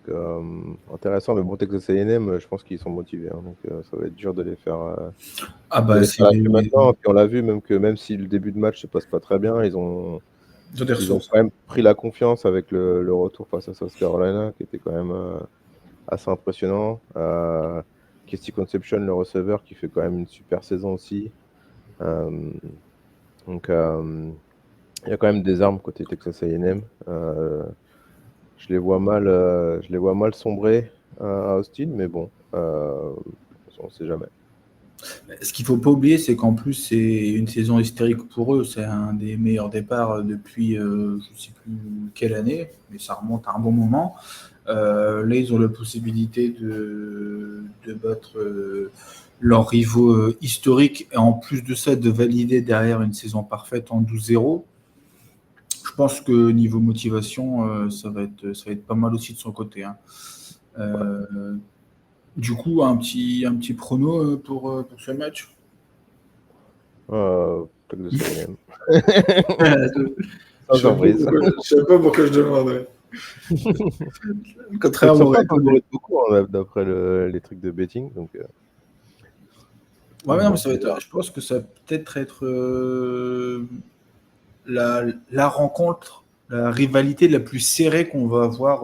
intéressant. Mais bon, Texas A&M, je pense qu'ils sont motivés. Donc, ça va être dur de les faire C'est lâcher maintenant. Puis on l'a vu, même si le début de match se passe pas très bien, ils ont quand même pris la confiance avec le retour face à South Carolina, qui était quand même assez impressionnant. Kesty Conception, le receveur, qui fait quand même une super saison aussi. Donc, il y a quand même des armes côté Texas A&M. Je les vois mal sombrer à Austin, mais bon, on ne sait jamais. Ce qu'il ne faut pas oublier, c'est qu'en plus, c'est une saison historique pour eux. C'est un des meilleurs départs depuis je ne sais plus quelle année, mais ça remonte à un bon moment. Là, ils ont la possibilité de battre leurs rivaux historiques et en plus de ça, de valider derrière une saison parfaite en 12-0. Je pense que niveau motivation, ça va être pas mal aussi de son côté. Du coup, un petit prono pour ce match. Texas A&M. Je sais pas pourquoi je demanderais. Contrairement à beaucoup d'après les trucs de betting. Donc, ouais, non, ça va être, je pense que ça va peut-être être la rencontre, la rivalité la plus serrée qu'on va avoir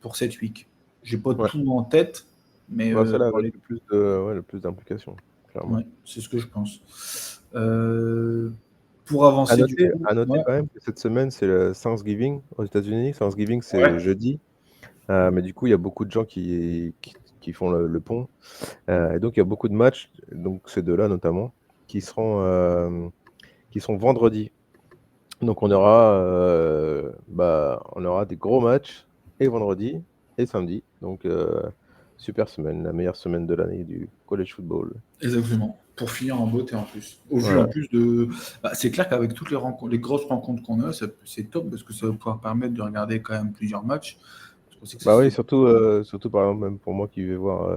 pour cette week. J'ai pas tout en tête, mais c'est là avec le plus d'implications, clairement. Ouais, c'est ce que je pense. Pour avancer à noter quand même que cette semaine, c'est le Thanksgiving aux États-Unis. Thanksgiving, c'est jeudi. Mais du coup, il y a beaucoup de gens qui font le pont. Et donc, il y a beaucoup de matchs, donc ces deux-là notamment, qui seront vendredi. Donc, on aura des gros matchs et vendredi et samedi. Donc, super semaine, la meilleure semaine de l'année du college football. Exactement. Pour finir en beauté en plus. Au vu en plus de. C'est clair qu'avec toutes les grosses rencontres qu'on a, c'est top parce que ça va pouvoir permettre de regarder quand même plusieurs matchs. Oui, surtout par exemple, même pour moi qui vais voir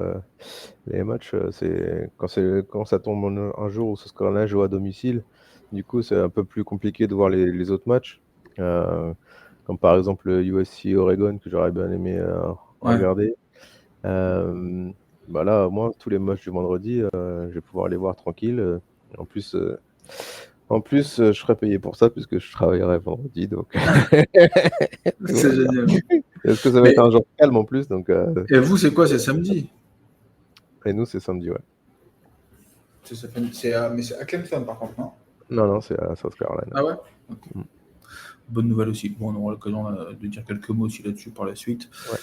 les matchs, c'est quand ça tombe un jour où South Carolina joue à domicile, du coup c'est un peu plus compliqué de voir les autres matchs, comme par exemple le USC Oregon que j'aurais bien aimé regarder. Là, moi, tous les matchs du vendredi, je vais pouvoir les voir tranquille. En plus, je serai payé pour ça puisque je travaillerai vendredi. Donc... c'est génial. Est-ce que ça va être un jour calme en plus donc, Et vous, c'est quoi? C'est samedi? Et nous, c'est samedi, ouais. Mais c'est à Clemson, par contre, non? Non, c'est à South Carolina. Ah ouais? Okay. Bonne nouvelle aussi. Bon, on aura l'occasion de dire quelques mots aussi là-dessus par la suite. Ouais.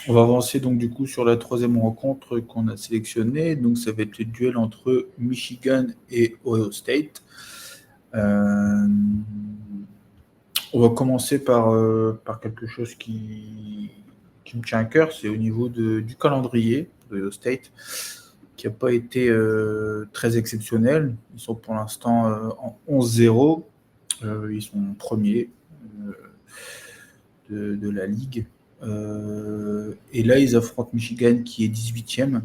On va avancer donc du coup sur la troisième rencontre qu'on a sélectionnée. Donc ça va être le duel entre Michigan et Ohio State. On va commencer par quelque chose qui me tient à cœur, c'est au niveau du calendrier d'Ohio State, qui n'a pas été très exceptionnel. Ils sont pour l'instant en 11-0. Ils sont premiers de la ligue. Et là, ils affrontent Michigan qui est 18e.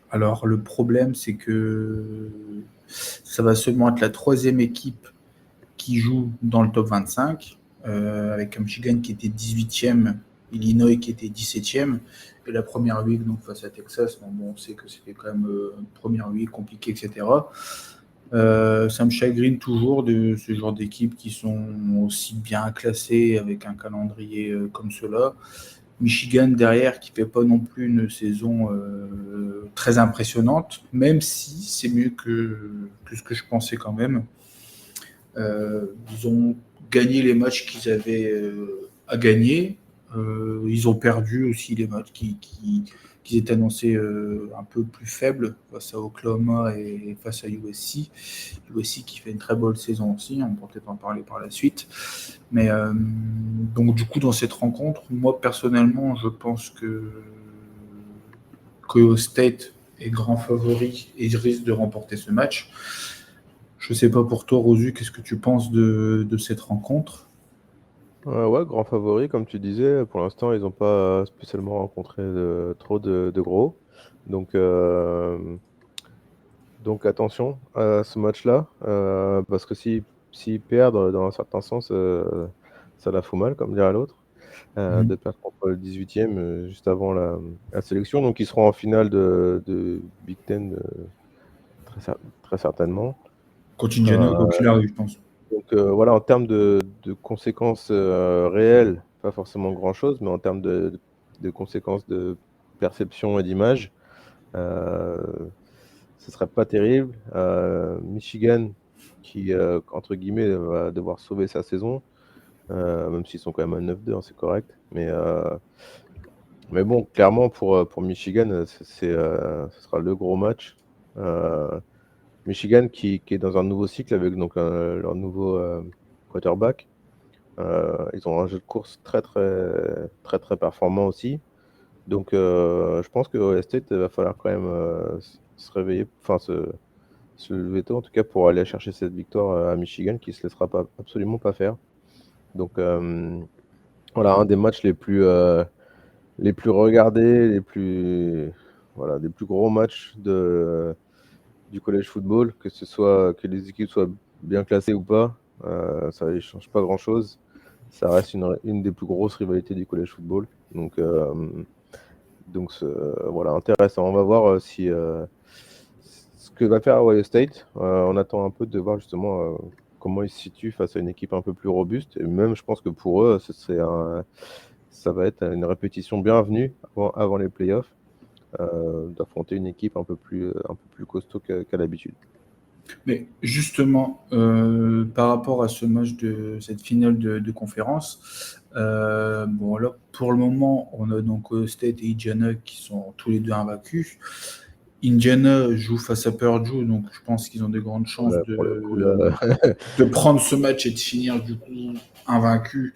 Alors, le problème, c'est que ça va seulement être la troisième équipe qui joue dans le top 25, avec Michigan qui était 18e, Illinois qui était 17e, et la première week donc face à Texas. Bon, on sait que c'était quand même une première week compliquée, etc. Ça me chagrine toujours de ce genre d'équipes qui sont aussi bien classées avec un calendrier comme cela. Michigan derrière qui ne fait pas non plus une saison très impressionnante, même si c'est mieux que ce que je pensais quand même. Ils ont gagné les matchs qu'ils avaient à gagner. Ils ont perdu aussi les matchs qui étaient annoncés un peu plus faibles face à Oklahoma et face à USC. USC qui fait une très bonne saison aussi, on pourra peut-être en parler par la suite. Mais donc du coup dans cette rencontre, moi personnellement je pense que Ohio State est grand favori et risque de remporter ce match. Je ne sais pas pour toi, Rosu, qu'est-ce que tu penses de cette rencontre? Ouais, grand favori, comme tu disais. Pour l'instant, ils n'ont pas spécialement rencontré trop de gros. Donc attention à ce match-là, parce que s'ils perdent, dans un certain sens, ça la fout mal, comme dirait l'autre, de perdre contre le 18e juste avant la sélection. Donc ils seront en finale de Big Ten très certainement. Quand il arrive, je pense. Donc voilà, en termes de conséquences réelles, pas forcément grand-chose, mais en termes de conséquences de perception et d'image, ce serait pas terrible. Michigan, qui, entre guillemets, va devoir sauver sa saison, même s'ils sont quand même à 9-2, hein, c'est correct. Mais bon, clairement, pour Michigan, ce sera le gros match. Michigan qui est dans un nouveau cycle avec donc leur nouveau quarterback. Ils ont un jeu de course très performant aussi. Donc je pense que Ohio State va falloir quand même se réveiller, enfin se lever tôt en tout cas pour aller chercher cette victoire à Michigan qui se laissera absolument pas faire. Donc voilà, un des matchs les plus regardés, des plus gros matchs du college football, que les équipes soient bien classées ou pas, ça ne change pas grand-chose. Ça reste une des plus grosses rivalités du college football. Donc voilà, intéressant. On va voir ce que va faire Ohio State. On attend un peu de voir justement comment ils se situent face à une équipe un peu plus robuste. Et même, je pense que pour eux, ça va être une répétition bienvenue avant les playoffs, d'affronter une équipe un peu plus costaud qu'à l'habitude. Mais justement, par rapport à ce match de cette finale de conférence, bon là pour le moment, on a donc Ohio State et Indiana qui sont tous les deux invaincus. Indiana joue face à Purdue, donc je pense qu'ils ont des grandes chances de prendre ce match et de finir du coup invaincus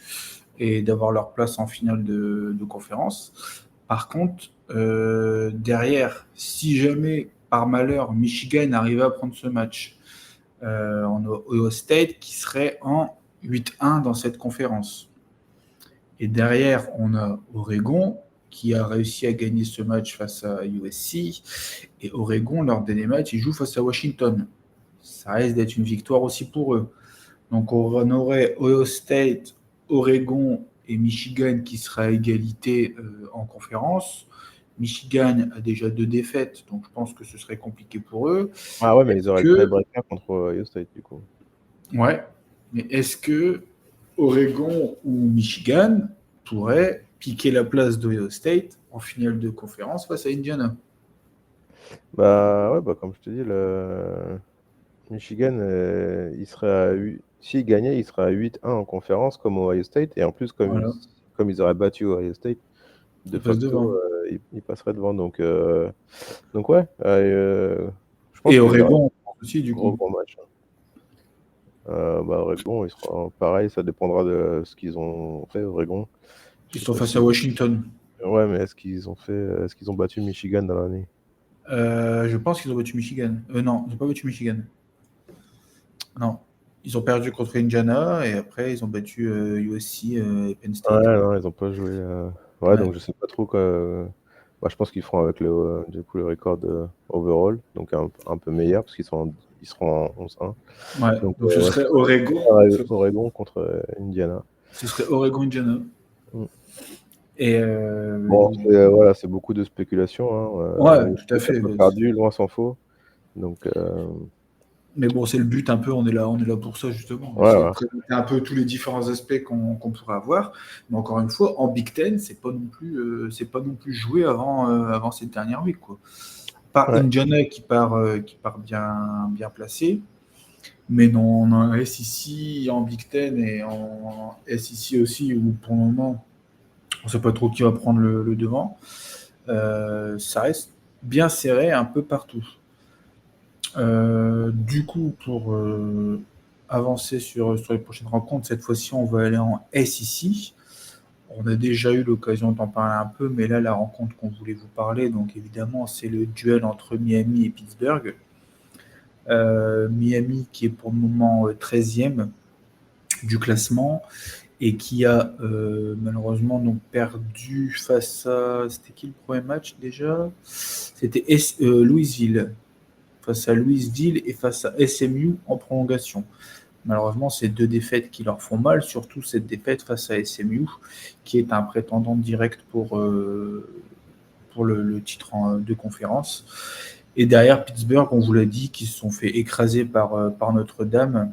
et d'avoir leur place en finale de conférence. Par contre, derrière, si jamais par malheur Michigan arrivait à prendre ce match, on a Ohio State qui serait en 8-1 dans cette conférence. Et derrière, on a Oregon qui a réussi à gagner ce match face à USC. Et Oregon, leur dernier match, ils jouent face à Washington. Ça risque d'être une victoire aussi pour eux. Donc on aurait Ohio State, Oregon et Michigan qui seraient à égalité en conférence. Michigan a déjà 2 défaites, donc je pense que ce serait compliqué pour eux. Ah ouais, mais ils auraient le tiebreaker contre Ohio State du coup. Ouais, mais est-ce que Oregon ou Michigan pourraient piquer la place d'Ohio State en finale de conférence face à Indiana? Bah ouais, bah comme je te dis, Michigan, il serait à 8... S'il gagnait, il serait à 8-1 en conférence comme Ohio State. Et en plus, Voilà, comme ils auraient battu Ohio State, de il passe facto, devant. il passerait devant. Donc ouais, je pense Et qu'il y aura un Oregon aussi, du gros coup. gros match. Bah, Oregon, il sera pareil, ça dépendra de ce qu'ils ont fait, Oregon. Je Ils sais sont pas face à si. Washington. Ouais, mais est-ce qu'ils ont battu Michigan dans l'année? Je pense qu'ils ont battu Michigan. Non, ils n'ont pas battu Michigan. Non. Ils ont perdu contre Indiana et après ils ont battu USC et Penn Ouais, State. non, ils ont pas joué. Ouais, Ouais. donc je sais pas trop quoi. Moi, je pense qu'ils feront avec du coup, le record overall, donc un peu meilleur, parce ils seront en 11-1. Ouais. Donc, Donc ce ouais, serait Oregon. Oregon contre Indiana. Ce serait Oregon Indiana. Mm. Et Bon, voilà, c'est beaucoup de spéculation, hein. ouais, Ohio tout à State a fait. pas perdu, loin s'en faut. Donc, Mais bon, c'est le but un peu, on est là pour ça justement, ouais, essayer de ouais. présenter un peu tous les différents aspects qu'on pourrait avoir. Mais encore une fois, en Big Ten, c'est pas non plus joué avant cette dernière week, quoi. Pas Ouais. Indiana qui part bien placé, mais non, en SEC, en Big Ten et en SEC aussi, où pour le moment, on ne sait pas trop qui va prendre le devant. Ça reste bien serré un peu partout. Du coup, pour avancer sur les prochaines rencontres, cette fois-ci, on va aller en SEC. On a déjà eu l'occasion d'en parler un peu, mais là, la rencontre qu'on voulait vous parler, donc évidemment, c'est le duel entre Miami et Pittsburgh. Miami qui est pour le moment 13e du classement et qui a malheureusement donc perdu face à... C'était qui le premier match déjà? C'était Louisville. Face à Louisville et face à SMU en prolongation. Malheureusement, c'est deux défaites qui leur font mal, surtout cette défaite face à SMU, qui est un prétendant direct pour le titre de conférence. Et derrière Pittsburgh, on vous l'a dit, qui se sont fait écraser par Notre-Dame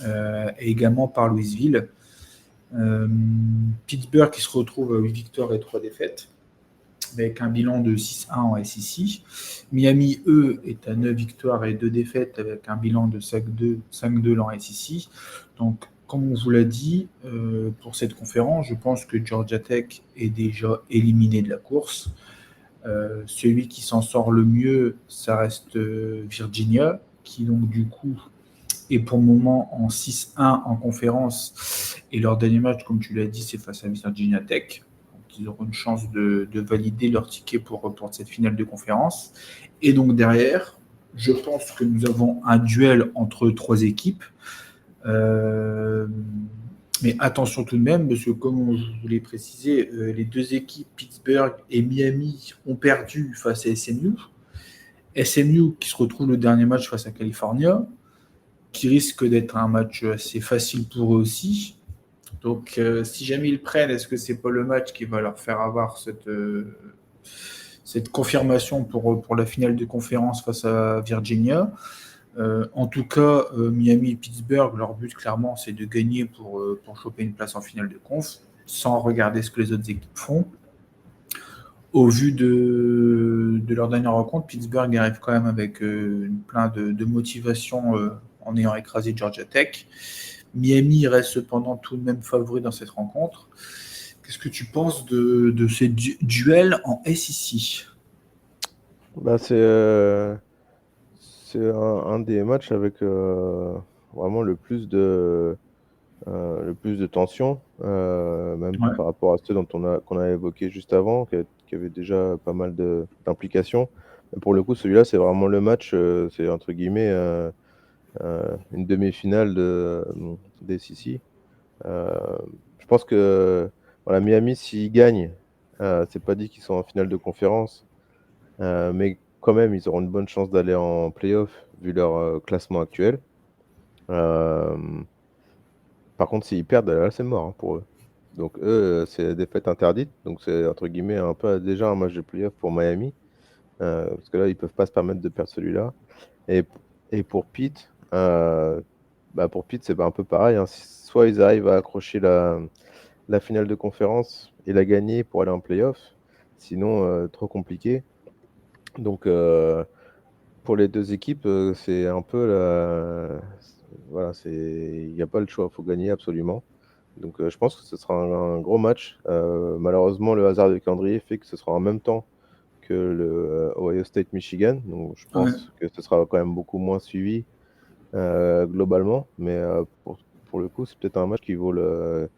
et également par Louisville. Pittsburgh qui se retrouve à 8 victoires et 3 défaites, avec un bilan de 6-1 en SEC. Miami, eux, est à 9 victoires et 2 défaites, avec un bilan de 5-2 en SEC. Donc, comme on vous l'a dit, pour cette conférence, je pense que Georgia Tech est déjà éliminé de la course. Celui qui s'en sort le mieux, ça reste Virginia, qui donc du coup est pour le moment en 6-1 en conférence. Et leur dernier match, comme tu l'as dit, c'est face à Virginia Tech. Donc ils auront une chance de valider leur ticket pour cette finale de conférence. Et donc derrière, je pense que nous avons un duel entre trois équipes. Euh, mais attention tout de même, parce que comme je vous l'ai précisé, les deux équipes, Pittsburgh et Miami, ont perdu face à SMU. SMU qui se retrouve le dernier match face à California, qui risque d'être un match assez facile pour eux aussi. Donc, si jamais ils prennent, est-ce que c'est pas le match qui va leur faire avoir cette confirmation pour la finale de conférence face à Virginia? En tout cas, Miami et Pittsburgh, leur but clairement, c'est de gagner pour choper une place en finale de conf, sans regarder ce que les autres équipes font. Au vu de leur dernière rencontre, Pittsburgh arrive quand même avec plein de motivation en ayant écrasé Georgia Tech. Miami reste cependant tout de même favori dans cette rencontre. Qu'est-ce que tu penses de ces duels en SEC? Bah, c'est un des matchs avec vraiment le plus de tension, même Ouais, par rapport à ceux qu'on a évoqué juste avant, qui avaient déjà pas mal d'implications. Mais pour le coup, celui-là, c'est vraiment le match, c'est entre guillemets une demi-finale des SEC. Euh, je pense que voilà, Miami, s'ils gagnent, c'est pas dit qu'ils sont en finale de conférence, mais quand même, ils auront une bonne chance d'aller en playoff vu leur classement actuel. Euh, Par contre, s'ils perdent, là, c'est mort, hein, pour eux. Donc, eux, c'est des défaite interdite. Donc, c'est entre guillemets un peu déjà un match de playoff pour Miami. Parce que là, ils peuvent pas se permettre de perdre celui-là. Et, et pour Pitt, pour Pitt, c'est un peu pareil, hein. Soit ils arrivent à accrocher la finale de conférence et la gagner pour aller en playoff. Sinon, trop compliqué. Donc, pour les deux équipes, c'est un peu voilà, il n'y a pas le choix, il faut gagner absolument. Donc, je pense que ce sera un gros match. Malheureusement, le hasard du calendrier fait que ce sera en même temps que le Ohio State-Michigan. Donc, je Ouais. pense que ce sera quand même beaucoup moins suivi globalement. Mais pour le coup, c'est peut-être un match qui vaut le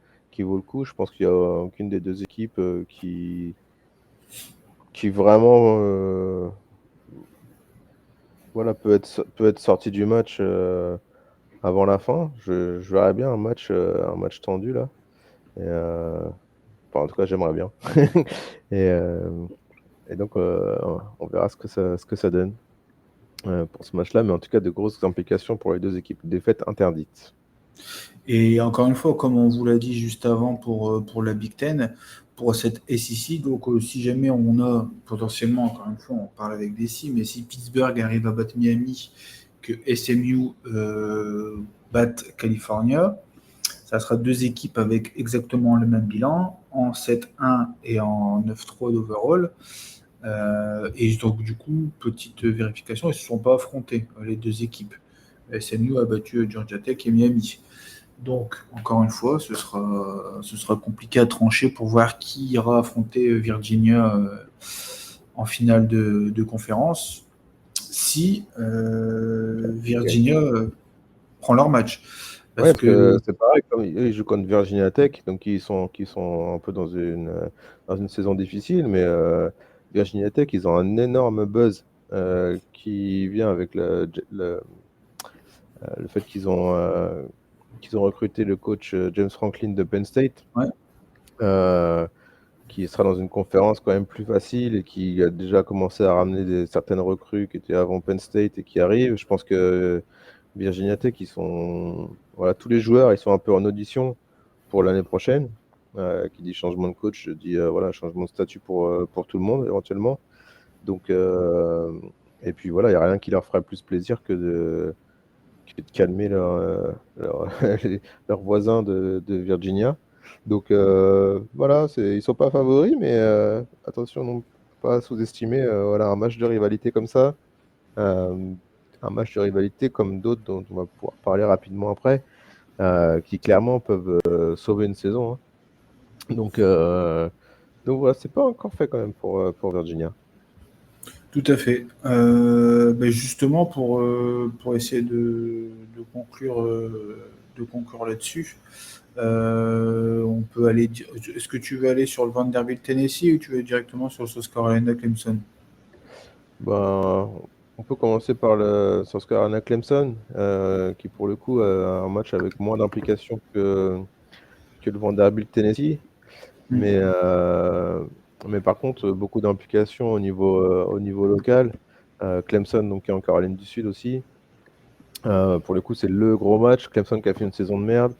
coup. Je pense qu'il n'y a aucune des deux équipes qui vraiment voilà, peut être sortie du match avant la fin. Je verrais bien un match tendu là. Et, enfin, en tout cas, j'aimerais bien. Et, et donc, on verra ce que ça donne pour ce match-là. Mais en tout cas, de grosses implications pour les deux équipes. Défaite interdite. Et encore une fois, comme on vous l'a dit juste avant pour la Big Ten, pour cette SEC, donc si jamais on a potentiellement, encore une fois, on parle avec des si, mais si Pittsburgh arrive à battre Miami, que SMU batte California, ça sera deux équipes avec exactement le même bilan, en 7-1 et en 9-3 d'overall. Et donc, du coup, petite vérification, ils ne se sont pas affrontés, les deux équipes. SMU a battu Georgia Tech et Miami. Donc, encore une fois, ce sera compliqué à trancher pour voir qui ira affronter Virginia en finale de conférence si Virginia prend leur match. Ouais, Parce parce que que, c'est pareil, comme eux, ils jouent contre Virginia Tech, donc qui sont un peu dans une saison difficile, mais Virginia Tech, ils ont un énorme buzz qui vient avec le fait qu'ils ont recruté le coach James Franklin de Penn State, ouais, euh, qui sera dans une conférence quand même plus facile et qui a déjà commencé à ramener certaines recrues qui étaient avant Penn State et qui arrivent. Je pense que Virginia Tech, voilà, tous les joueurs, ils sont un peu en audition pour l'année prochaine. Qui dit changement de coach, je dis voilà, changement de statut pour tout le monde éventuellement. Donc, et puis voilà, il n'y a rien qui leur ferait plus plaisir que de calmer leurs voisins de Virginia. Donc voilà, ils sont pas favoris, mais attention, non pas sous-estimer voilà, un match de rivalité comme ça. Euh, un match de rivalité comme d'autres dont on va pouvoir parler rapidement après, qui clairement peuvent sauver une saison. Hein. Donc, donc voilà, c'est pas encore fait quand même pour Virginia. tout à fait. Ben justement, pour essayer de conclure là-dessus, on peut aller. Est-ce que tu veux aller sur le Vanderbilt Tennessee ou tu veux directement sur le South Carolina Clemson? Ben, on peut commencer par le South Carolina Clemson, qui pour le coup a un match avec moins d'implication que le Vanderbilt Tennessee, Hmm. mais, mais par contre beaucoup d'implications au niveau local. Clemson, donc, qui est en Caroline du Sud aussi. Pour le coup, c'est le gros match. Clemson qui a fait une saison de merde,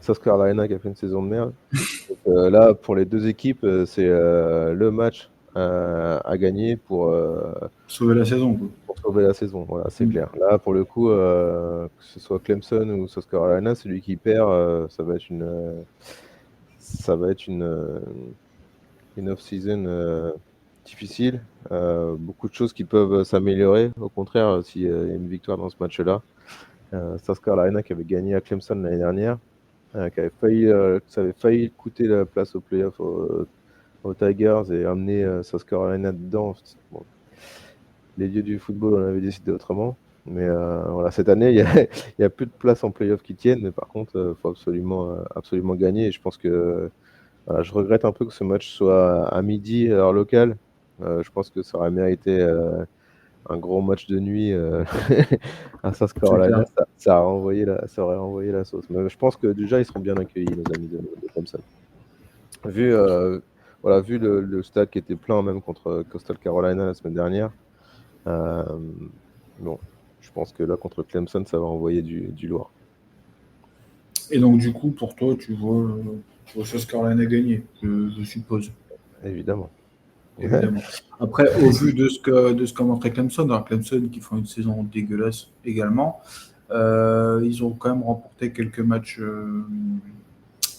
South Carolina qui a fait une saison de merde. Donc, là, pour les deux équipes, c'est le match à gagner Sauver la saison, quoi. pour sauver la saison. Voilà, c'est Hmm. clair. Là, pour le coup, que ce soit Clemson ou South Carolina, celui qui perd, ça va être une off-season difficile. Beaucoup de choses qui peuvent s'améliorer. Au contraire, s'il y a une victoire dans ce match-là. South Carolina qui avait gagné à Clemson l'année dernière, ça avait failli coûter la place au playoff aux Tigers et amener South Carolina dedans. Bon, les dieux du football en avaient décidé autrement. Mais voilà, cette année, il y a plus de place en playoff qui tiennent. Mais par contre, il faut absolument gagner. Et je pense que voilà, je regrette un peu que ce match soit à midi, heure locale. Je pense que ça aurait mérité un gros match de nuit à South C'est Carolina. clair. Ça aurait renvoyé la sauce. Mais je pense que déjà, ils seront bien accueillis, nos amis de Clemson. Vu, voilà, vu le stade qui était plein même contre Coastal Carolina la semaine dernière, euh, bon, je pense que là, contre Clemson, ça va envoyer du lourd. Et donc, du coup, pour toi, tu vois South Carolina gagner, je suppose, Évidemment. évidemment. Après, au vu de ce qu'a montré Clemson, alors Clemson qui font une saison dégueulasse également, ils ont quand même remporté quelques matchs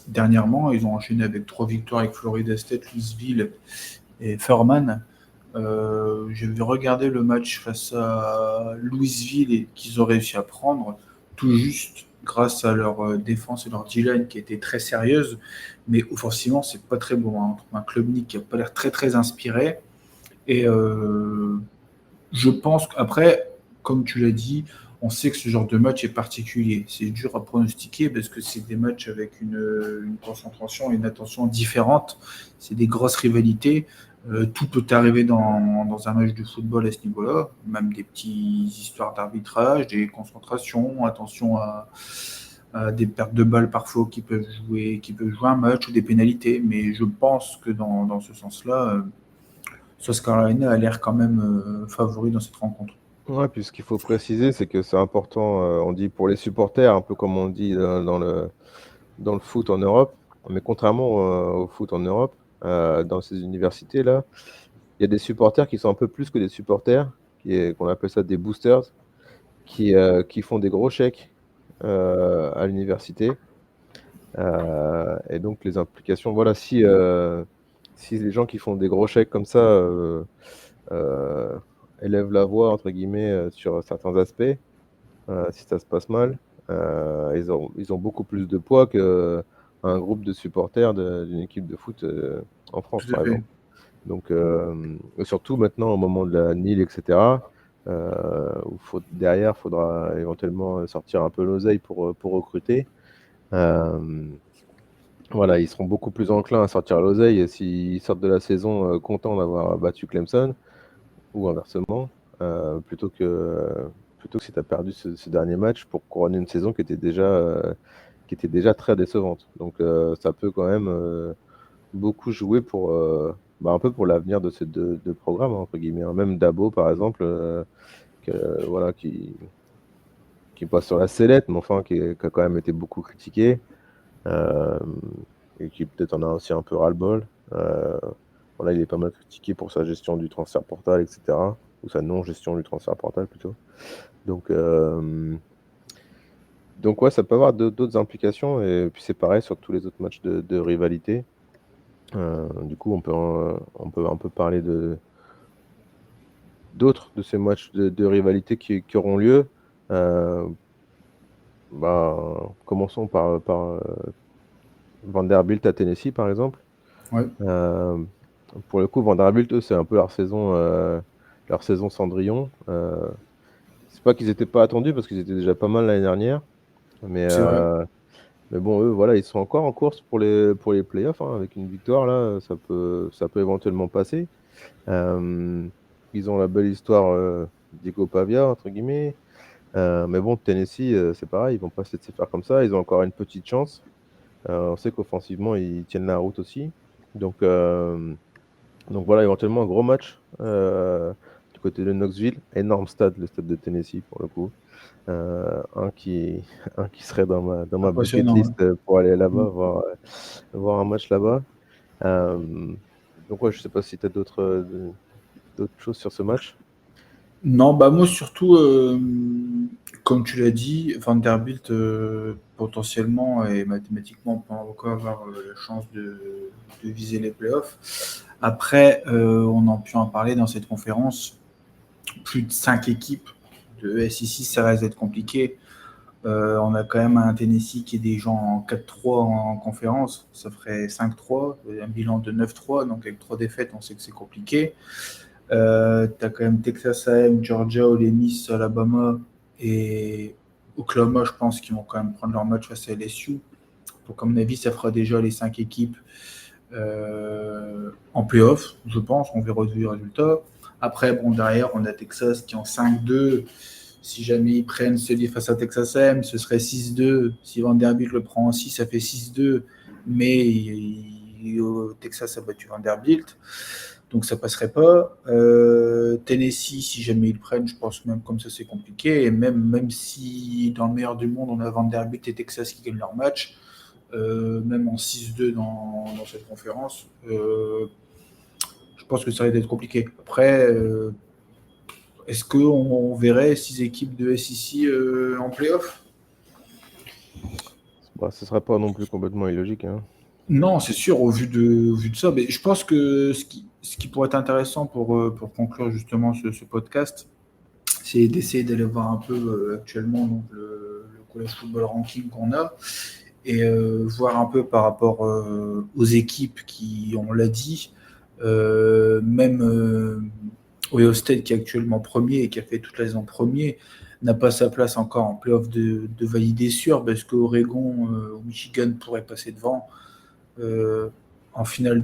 dernièrement. Ils ont enchaîné avec 3 victoires avec Florida State, Louisville et Furman. J'avais regardé le match face à Louisville et qu'ils ont réussi à prendre tout juste grâce à leur défense et leur D-line qui était très sérieuse. Mais offensivement, c'est pas très bon. Hein. Un club Nick qui a pas l'air très très inspiré. Et je pense qu'après, comme tu l'as dit, on sait que ce genre de match est particulier. C'est dur à pronostiquer parce que c'est des matchs avec une concentration et une attention différentes. C'est des grosses rivalités. Tout peut arriver dans un match de football à ce niveau-là, même des petites histoires d'arbitrage, des concentrations, attention à des pertes de balles parfois qui peuvent jouer un match ou des pénalités. Mais je pense que dans ce sens-là, South Carolina a l'air quand même favori dans cette rencontre. Ouais, puis ce qu'il faut préciser, c'est que c'est important, on dit pour les supporters, un peu comme on dit dans le foot en Europe, mais contrairement au foot en Europe, dans ces universités-là, il y a des supporters qui sont un peu plus que des supporters, qu'on appelle ça des boosters, qui font des gros chèques à l'université. Et donc les implications, voilà, si les gens qui font des gros chèques comme ça élèvent la voix, entre guillemets, sur certains aspects, si ça se passe mal, ils ont beaucoup plus de poids qu'un groupe de supporters d'une équipe de foot en France, Tout à par fait. exemple. Donc, surtout maintenant, au moment de la NIL, etc., derrière, il faudra éventuellement sortir un peu l'oseille pour recruter. Voilà, ils seront beaucoup plus enclins à sortir l'oseille s'ils sortent de la saison contents d'avoir battu Clemson, ou inversement, plutôt que si tu as perdu ce dernier match pour couronner une saison qui était déjà très décevante. Donc ça peut quand même beaucoup jouer un peu pour l'avenir de ces deux programmes, entre guillemets. Hein. Même Dabo, par exemple, voilà, qui passe sur la sellette, mais enfin qui a quand même été beaucoup critiqué. Et qui peut-être en a aussi un peu ras-le-bol. Voilà, il est pas mal critiqué pour sa gestion du transfert portal, etc. Ou sa non-gestion du transfert portal plutôt. Donc ouais, ça peut avoir d'autres implications. Et puis c'est pareil sur tous les autres matchs de rivalité. Du coup, on peut un peu parler d'autres de ces matchs de rivalité qui auront lieu. Commençons par Vanderbilt à Tennessee, par exemple. Ouais. Pour le coup, Vanderbilt, eux, c'est un peu leur saison Cendrillon. C'est pas qu'ils n'étaient pas attendus parce qu'ils étaient déjà pas mal l'année dernière. Mais, C'est vrai. mais bon, eux, voilà, ils sont encore en course pour les playoffs. Hein. Avec une victoire, là, ça peut éventuellement passer. Ils ont la belle histoire d'Igo Pavia, entre guillemets. Mais bon, Tennessee, c'est pareil, ils vont pas se laisser faire comme ça. Ils ont encore une petite chance. On sait qu'offensivement, ils tiennent la route aussi. Donc voilà, éventuellement un gros match du côté de Knoxville. Énorme stade, le stade de Tennessee pour le coup. Un qui serait dans ma bucket Impressionnant. list Ouais. pour aller là-bas, voir un match là-bas. Donc ouais, je sais pas si tu as d'autres choses sur ce match. Non, bah moi surtout, comme tu l'as dit, Vanderbilt potentiellement et mathématiquement peut encore avoir la chance de viser les playoffs. Après, on a pu en parler dans cette conférence, plus de 5 équipes de SEC, ça reste d'être compliqué. On a quand même un Tennessee qui est déjà en 4-3 en conférence, ça ferait 5-3, un bilan de 9-3, donc avec 3 défaites, on sait que c'est compliqué. T'as quand même Texas A&M, Georgia, Ole Miss, Alabama et Oklahoma, je pense qu'ils vont quand même prendre leur match face à LSU. Donc, à mon avis, ça fera déjà les 5 équipes en playoff, je pense. On verra le résultat. Après, bon, derrière, on a Texas qui est en 5-2. Si jamais ils prennent celui face à Texas A&M, ce serait 6-2. Si Vanderbilt le prend aussi, ça fait 6-2. Mais Texas a battu Vanderbilt. Donc ça passerait pas. Tennessee, si jamais ils le prennent, je pense même comme ça c'est compliqué. Et même si dans le meilleur du monde, on a Vanderbilt et Texas qui gagnent leur match, même en 6-2 dans cette conférence, je pense que ça risque d'être compliqué. Après, est-ce qu'on verrait 6 équipes de SEC en playoff? Bah, ce serait pas non plus complètement illogique. Hein. Non, c'est sûr, au vu de ça. Mais je pense que ce qui pourrait être intéressant pour conclure justement ce podcast, c'est d'essayer d'aller voir un peu actuellement donc, le college football ranking qu'on a et voir un peu par rapport aux équipes qui, on l'a dit, même Ohio State qui est actuellement premier et qui a fait toute la saison premier, n'a pas sa place encore en playoff de valider sûr parce qu'Oregon ou Michigan pourrait passer devant euh, en finale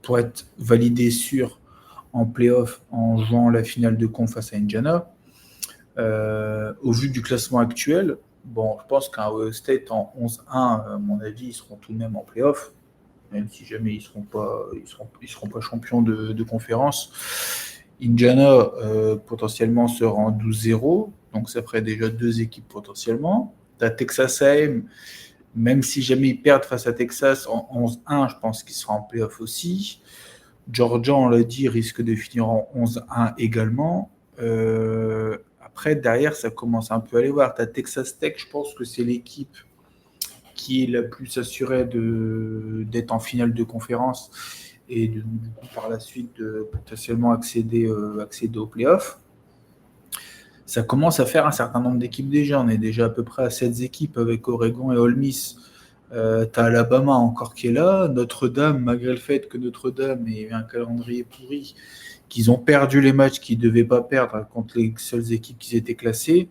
pour être validé sûr en playoff en jouant la finale de conf face à Indiana. Au vu du classement actuel, bon, je pense qu'un Ohio State en 11-1, à mon avis, ils seront tout de même en playoff, même si jamais ils seront pas champions de conférence. Indiana potentiellement sera en 12-0, donc ça ferait déjà deux équipes potentiellement. Tu as Texas A&M, même si jamais ils perdent face à Texas en 11-1, je pense qu'il sera en playoff aussi. Georgia, on l'a dit, risque de finir en 11-1 également. Après, derrière, ça commence un peu à aller voir. Tu as Texas Tech, je pense que c'est l'équipe qui est la plus assurée d'être en finale de conférence et du coup, par la suite de potentiellement accéder aux playoffs. Ça commence à faire un certain nombre d'équipes déjà. On est déjà à peu près à 7 équipes avec Oregon et Ole Miss. T'as Alabama encore qui est là. Notre-Dame, malgré le fait que Notre-Dame ait eu un calendrier pourri, qu'ils ont perdu les matchs qu'ils ne devaient pas perdre contre les seules équipes qui étaient classées.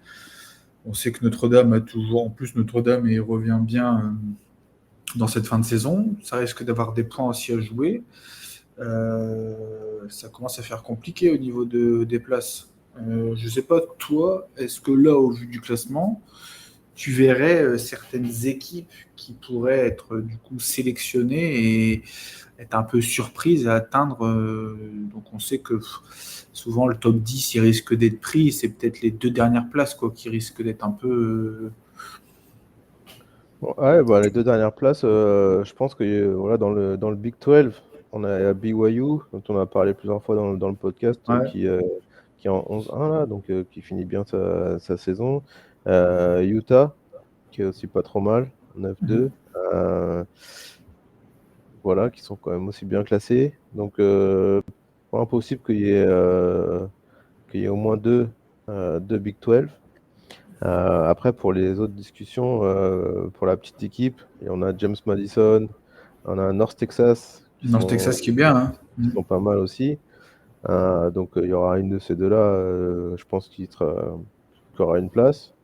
On sait que Notre-Dame a toujours, en plus Notre-Dame et revient bien dans cette fin de saison. Ça risque d'avoir des points aussi à jouer. Ça commence à faire compliqué au niveau des places. Je ne sais pas, toi, est-ce que là, au vu du classement, tu verrais certaines équipes qui pourraient être du coup sélectionnées et être un peu surprises à atteindre. Donc on sait que souvent le top 10 il risque d'être pris, c'est peut-être les deux dernières places quoi, qui risquent d'être un peu. Ouais, bah, les deux dernières places, je pense que voilà, dans le Big 12, on a BYU, dont on a parlé plusieurs fois dans le podcast, Ouais. qui est en 11-1 là, donc qui finit bien sa saison. Utah, qui est aussi pas trop mal, 9-2. Voilà, qui sont quand même aussi bien classés. Donc, pas impossible qu'il y ait au moins deux Big 12. Après, pour les autres discussions, pour la petite équipe, on a James Madison, on a North Texas Dans le Texas qui est bien. Hein. qui sont pas mal aussi. Donc, il y aura une de ces deux-là, je pense, qui aura une place.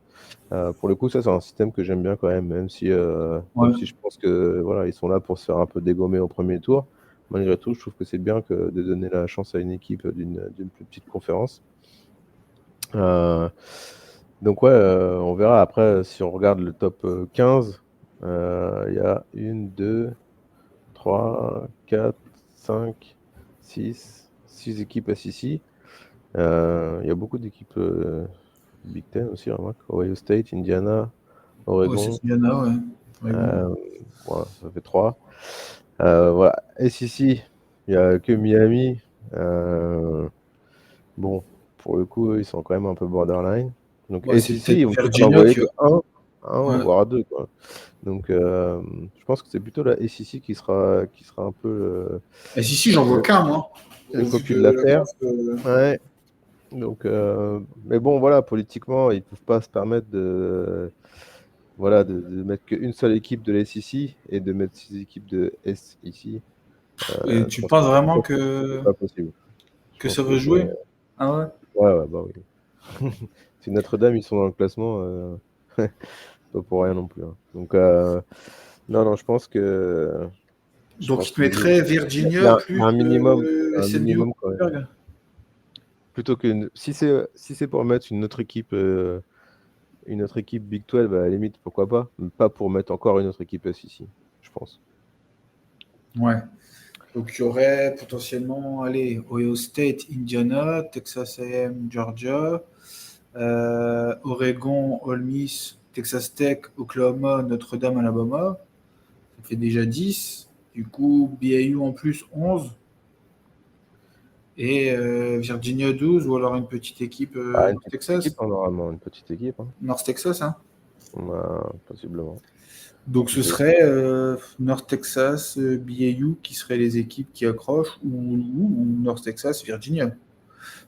Pour le coup, ça, c'est un système que j'aime bien quand même, même si Ouais. je pense que voilà, ils sont là pour se faire un peu dégommer au premier tour. Malgré tout, je trouve que c'est bien de donner la chance à une équipe d'une plus petite conférence. Donc ouais, on verra après si on regarde le top 15. Il y a 1, 2, 3, 4, 5, 6 équipes SEC. Il y a beaucoup d'équipes Big Ten aussi, remarque. Ohio State, Indiana, Ouais, c'est Oregon. Indiana, ouais. Oregon. Voilà, ça fait 3. Voilà. SEC, il n'y a que Miami. Bon, pour le coup, ils sont quand même un peu borderline. Donc Ouais, c'est SEC, peut-être on peut en Virginia envoyer qui. que un Ouais. voire deux, quoi. Donc, je pense que c'est plutôt la SEC qui sera un peu Et si, j'en vois qu'un, moi, le au vu cocu de de la l'affaire. conf. Ouais. Donc, mais bon, voilà, politiquement, ils ne peuvent pas se permettre voilà, de mettre qu'une seule équipe de la SEC et de mettre 6 équipes de SEC. Et Je tu pense penses vraiment que c'est que, pas possible. Je que pense ça que va c'est. jouer? Ah ouais? Ouais, ouais, bah oui. Si Notre-Dame, ils sont dans le classement, pas pour rien non plus, hein. Donc, non, non, je Donc, pense il te qu'il mettrait y a Virginia il y a plus un SMU? minimum quand même. Plutôt que si c'est pour mettre une autre équipe Big 12, à la limite, pourquoi pas, mais pas pour mettre encore une autre équipe SEC, je pense. Ouais. Donc, il y aurait potentiellement, allez, Ohio State, Indiana, Texas A&M, Georgia, Oregon, Ole Miss, Texas Tech, Oklahoma, Notre-Dame, Alabama. Ça fait déjà 10. Du coup, BYU en plus 11. Et Virginia 12, ou alors une petite équipe Ah, une North petite Texas. équipe, hein, normalement, une petite équipe, hein. North Texas, hein. Possiblement. Donc ce serait North Texas, BYU qui seraient les équipes qui accrochent ou North Texas, Virginia.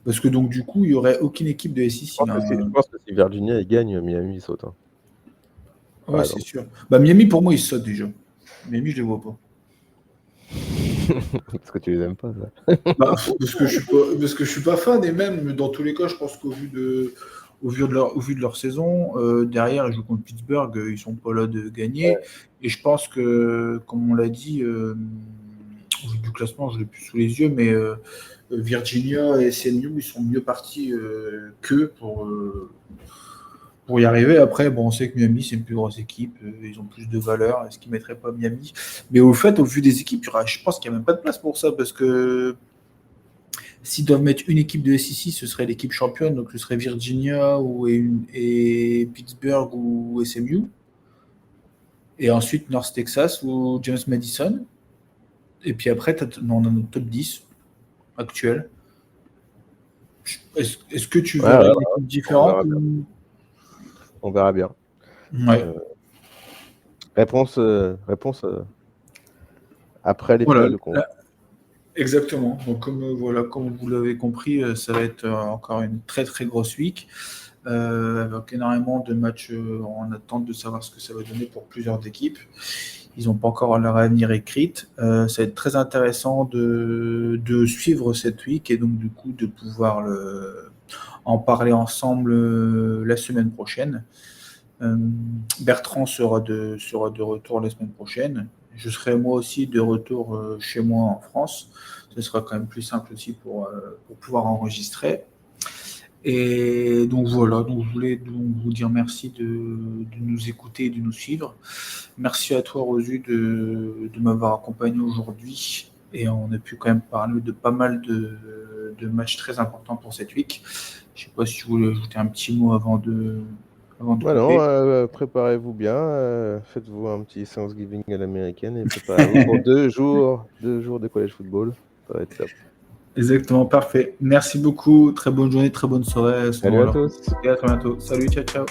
Parce que donc du coup, il n'y aurait aucune équipe de SEC. Je pense que si Virginia il gagne, Miami il saute. Ouais, c'est sûr. Bah, Miami, pour moi, ils sautent déjà. Miami, je les vois pas. Parce que tu les aimes pas, ça. Bah, parce que je suis pas fan, et même dans tous les cas, je pense qu'au vu de leur saison, derrière, ils jouent contre Pittsburgh, ils sont pas là de gagner. Ouais. Et je pense que, comme on l'a dit, au vu du classement, je l'ai plus sous les yeux, mais Virginia et SMU, ils sont mieux partis qu'eux pour y arriver. Après, bon, on sait que Miami, c'est une plus grosse équipe, ils ont plus de valeur. Est-ce qu'ils ne mettraient pas Miami? Mais au fait, au vu des équipes, je pense qu'il n'y a même pas de place pour ça, parce que s'ils doivent mettre une équipe de SEC, ce serait l'équipe championne, donc ce serait Virginia et Pittsburgh ou SMU. Et ensuite North Texas ou James Madison. Et puis après, on a notre top 10 actuel. Est-ce que tu verrais une équipe différente? On verra bien. Ouais. Réponse après les finales de conf. Exactement. Donc comme vous l'avez compris, ça va être encore une très très grosse week, avec énormément de matchs en attente de savoir ce que ça va donner pour plusieurs équipes. Ils n'ont pas encore leur avenir écrite. Ça va être très intéressant de suivre cette week et donc du coup de pouvoir en parler ensemble la semaine prochaine. Bertrand sera de retour la semaine prochaine. Je serai moi aussi de retour chez moi en France. Ce sera quand même plus simple aussi pour pouvoir enregistrer. Et donc voilà, donc je voulais vous dire merci de nous écouter et de nous suivre. Merci à toi Rosu de m'avoir accompagné aujourd'hui. Et on a pu quand même parler de pas mal de matchs très importants pour cette week. Je ne sais pas si tu voulais ajouter un petit mot avant de non, préparez-vous bien, faites-vous un petit Thanksgiving à l'américaine et préparez-vous pour 2 jours de college football. Ça va être top. Exactement, parfait. Merci beaucoup, très bonne journée, très bonne soirée. Salut à tous. Et à très bientôt. Salut, ciao, ciao.